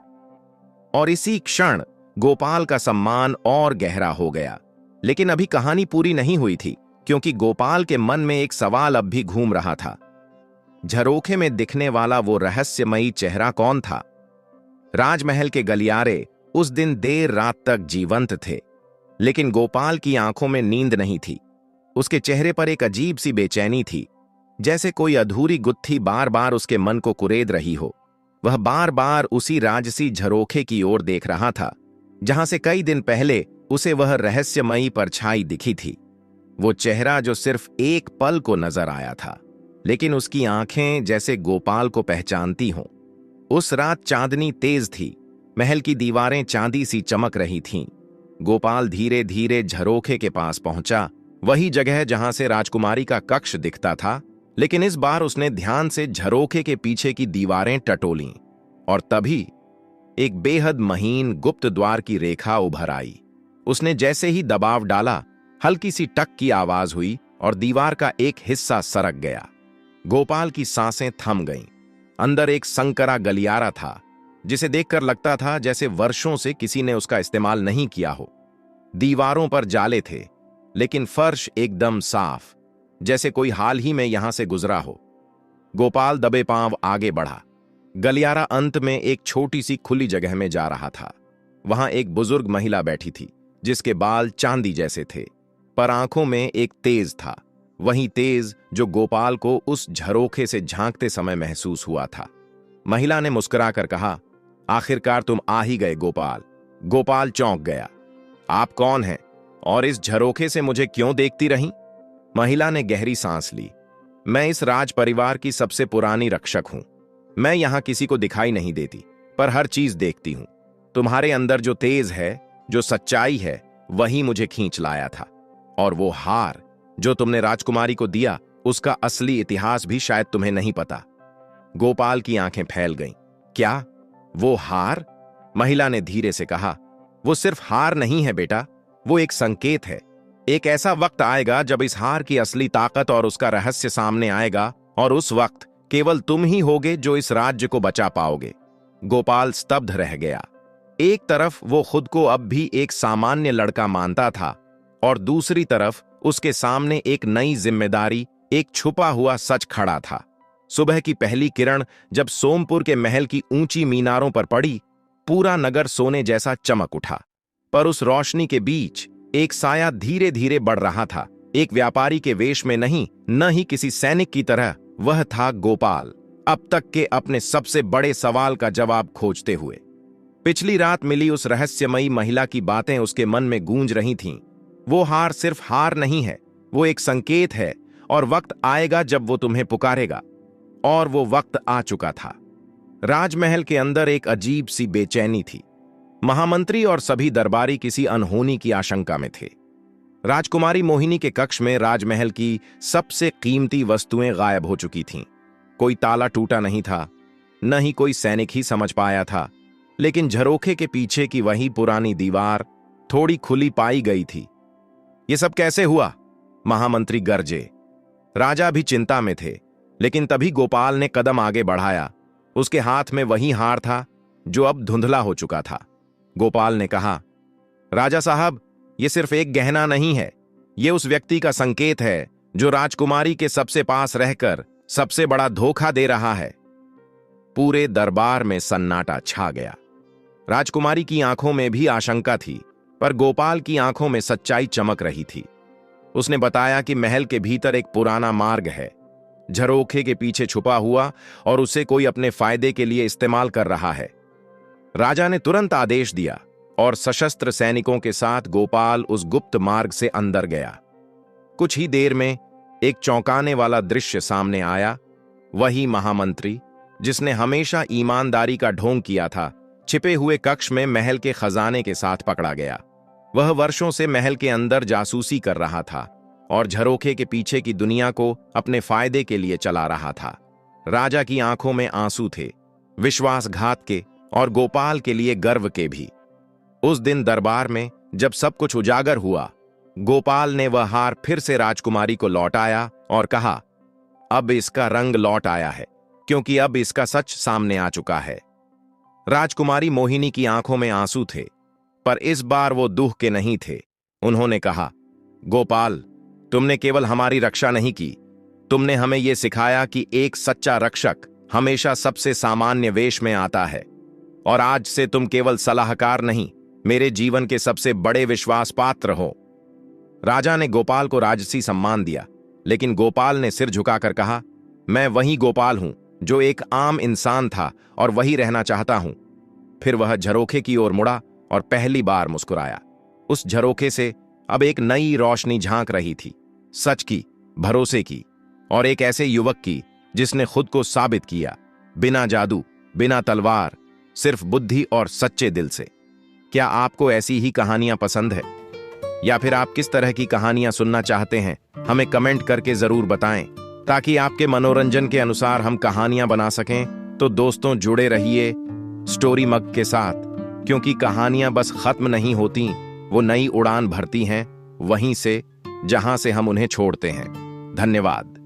और इसी क्षण गोपाल का सम्मान और गहरा हो गया। लेकिन अभी कहानी पूरी नहीं हुई थी, क्योंकि गोपाल के मन में एक सवाल अब भी घूम रहा था। झरोखे में दिखने वाला वो रहस्यमयी चेहरा कौन था? राजमहल के गलियारे उस दिन देर रात तक जीवंत थे, लेकिन गोपाल की आंखों में नींद नहीं थी। उसके चेहरे पर एक अजीब सी बेचैनी थी, जैसे कोई अधूरी गुत्थी बार बार उसके मन को कुरेद रही हो। वह बार बार उसी राजसी झरोखे की ओर देख रहा था, जहां से कई दिन पहले उसे वह रहस्यमयी परछाई दिखी थी। वो चेहरा जो सिर्फ एक पल को नजर आया था, लेकिन उसकी आंखें जैसे गोपाल को पहचानती हों। उस रात चांदनी तेज थी, महल की दीवारें चांदी सी चमक रही थीं। गोपाल धीरे धीरे झरोखे के पास पहुंचा, वही जगह जहां से राजकुमारी का कक्ष दिखता था, लेकिन इस बार उसने ध्यान से झरोखे के पीछे की दीवारें टटोलीं, और तभी एक बेहद महीन गुप्त द्वार की रेखा उभर आई। उसने जैसे ही दबाव डाला, हल्की सी टक की आवाज हुई और दीवार का एक हिस्सा सरक गया। गोपाल की सांसें थम गईं। अंदर एक संकरा गलियारा था, जिसे देखकर लगता था जैसे वर्षों से किसी ने उसका इस्तेमाल नहीं किया हो। दीवारों पर जाले थे, लेकिन फर्श एकदम साफ, जैसे कोई हाल ही में यहां से गुजरा हो। गोपाल दबे पांव आगे बढ़ा। गलियारा अंत में एक छोटी सी खुली जगह में जा रहा था। वहां एक बुजुर्ग महिला बैठी थी, जिसके बाल चांदी जैसे थे, पर आंखों में एक तेज था, वही तेज जो गोपाल को उस झरोखे से झांकते समय महसूस हुआ था। महिला ने मुस्कुराकर कहा, आखिरकार तुम आ ही गए गोपाल। गोपाल चौंक गया। आप कौन हैं और इस झरोखे से मुझे क्यों देखती रहीं? महिला ने गहरी सांस ली। मैं इस राज परिवार की सबसे पुरानी रक्षक हूं। मैं यहां किसी को दिखाई नहीं देती, पर हर चीज देखती हूं। तुम्हारे अंदर जो तेज है, जो सच्चाई है, वही मुझे खींच लाया था। और वो हार जो तुमने राजकुमारी को दिया, उसका असली इतिहास भी शायद तुम्हें नहीं पता। गोपाल की आंखें फैल गईं। क्या वो हार? महिला ने धीरे से कहा, वो सिर्फ हार नहीं है बेटा, वो एक संकेत है। एक ऐसा वक्त आएगा जब इस हार की असली ताकत और उसका रहस्य सामने आएगा, और उस वक्त केवल तुम ही होगे जो इस राज्य को बचा पाओगे। गोपाल स्तब्ध रह गया। एक तरफ वो खुद को अब भी एक सामान्य लड़का मानता था, और दूसरी तरफ उसके सामने एक नई जिम्मेदारी, एक छुपा हुआ सच खड़ा था। सुबह की पहली किरण जब सोमपुर के महल की ऊंची मीनारों पर पड़ी, पूरा नगर सोने जैसा चमक उठा। पर उस रोशनी के बीच एक साया धीरे धीरे बढ़ रहा था। एक व्यापारी के वेश में नहीं, न ही किसी सैनिक की तरह। वह था गोपाल, अब तक के अपने सबसे बड़े सवाल का जवाब खोजते हुए। पिछली रात मिली उस रहस्यमयी महिला की बातें उसके मन में गूंज रही थीं। वो हार सिर्फ हार नहीं है, वो एक संकेत है, और वक्त आएगा जब वो तुम्हें पुकारेगा। और वो वक्त आ चुका था। राजमहल के अंदर एक अजीब सी बेचैनी थी। महामंत्री और सभी दरबारी किसी अनहोनी की आशंका में थे। राजकुमारी मोहिनी के कक्ष में राजमहल की सबसे कीमती वस्तुएं गायब हो चुकी थीं। कोई ताला टूटा नहीं था, न ही कोई सैनिक ही समझ पाया था, लेकिन झरोखे के पीछे की वही पुरानी दीवार थोड़ी खुली पाई गई थी। ये सब कैसे हुआ? महामंत्री गरजे। राजा भी चिंता में थे, लेकिन तभी गोपाल ने कदम आगे बढ़ाया। उसके हाथ में वही हार था जो अब धुंधला हो चुका था। गोपाल ने कहा, राजा साहब, ये सिर्फ एक गहना नहीं है, ये उस व्यक्ति का संकेत है जो राजकुमारी के सबसे पास रहकर सबसे बड़ा धोखा दे रहा है। पूरे दरबार में सन्नाटा छा गया। राजकुमारी की आंखों में भी आशंका थी, पर गोपाल की आंखों में सच्चाई चमक रही थी। उसने बताया कि महल के भीतर एक पुराना मार्ग है, झरोखे के पीछे छुपा हुआ, और उसे कोई अपने फायदे के लिए इस्तेमाल कर रहा है। राजा ने तुरंत आदेश दिया, और सशस्त्र सैनिकों के साथ गोपाल उस गुप्त मार्ग से अंदर गया। कुछ ही देर में एक चौंकाने वाला दृश्य सामने आया। वही महामंत्री, जिसने हमेशा ईमानदारी का ढोंग किया था, छिपे हुए कक्ष में महल के खजाने के साथ पकड़ा गया। वह वर्षों से महल के अंदर जासूसी कर रहा था, और झरोखे के पीछे की दुनिया को अपने फायदे के लिए चला रहा था। राजा की आंखों में आंसू थे, विश्वासघात के और गोपाल के लिए गर्व के भी। उस दिन दरबार में जब सब कुछ उजागर हुआ, गोपाल ने वह हार फिर से राजकुमारी को लौटाया और कहा, अब इसका रंग लौट आया है, क्योंकि अब इसका सच सामने आ चुका है। राजकुमारी मोहिनी की आंखों में आंसू थे, पर इस बार वो दुख के नहीं थे। उन्होंने कहा, गोपाल, तुमने केवल हमारी रक्षा नहीं की, तुमने हमें यह सिखाया कि एक सच्चा रक्षक हमेशा सबसे सामान्य वेश में आता है। और आज से तुम केवल सलाहकार नहीं, मेरे जीवन के सबसे बड़े विश्वास पात्र हो। राजा ने गोपाल को राजसी सम्मान दिया, लेकिन गोपाल ने सिर झुकाकर कहा, मैं वही गोपाल हूं जो एक आम इंसान था और वही रहना चाहता हूं। फिर वह झरोखे की ओर मुड़ा और पहली बार मुस्कुराया। उस झरोखे से अब एक नई रोशनी झांक रही थी, सच की, भरोसे की, और एक ऐसे युवक की जिसने खुद को साबित किया, बिना जादू, बिना तलवार, सिर्फ बुद्धि और सच्चे दिल से। क्या आपको ऐसी ही कहानियां पसंद है, या फिर आप किस तरह की कहानियां सुनना चाहते हैं? हमें कमेंट करके जरूर बताएं, ताकि आपके मनोरंजन के अनुसार हम कहानियां बना सकें। तो दोस्तों, जुड़े रहिए स्टोरी मग के साथ, क्योंकि कहानियां बस खत्म नहीं होती, वो नई उड़ान भरती हैं वहीं से जहां से हम उन्हें छोड़ते हैं। धन्यवाद।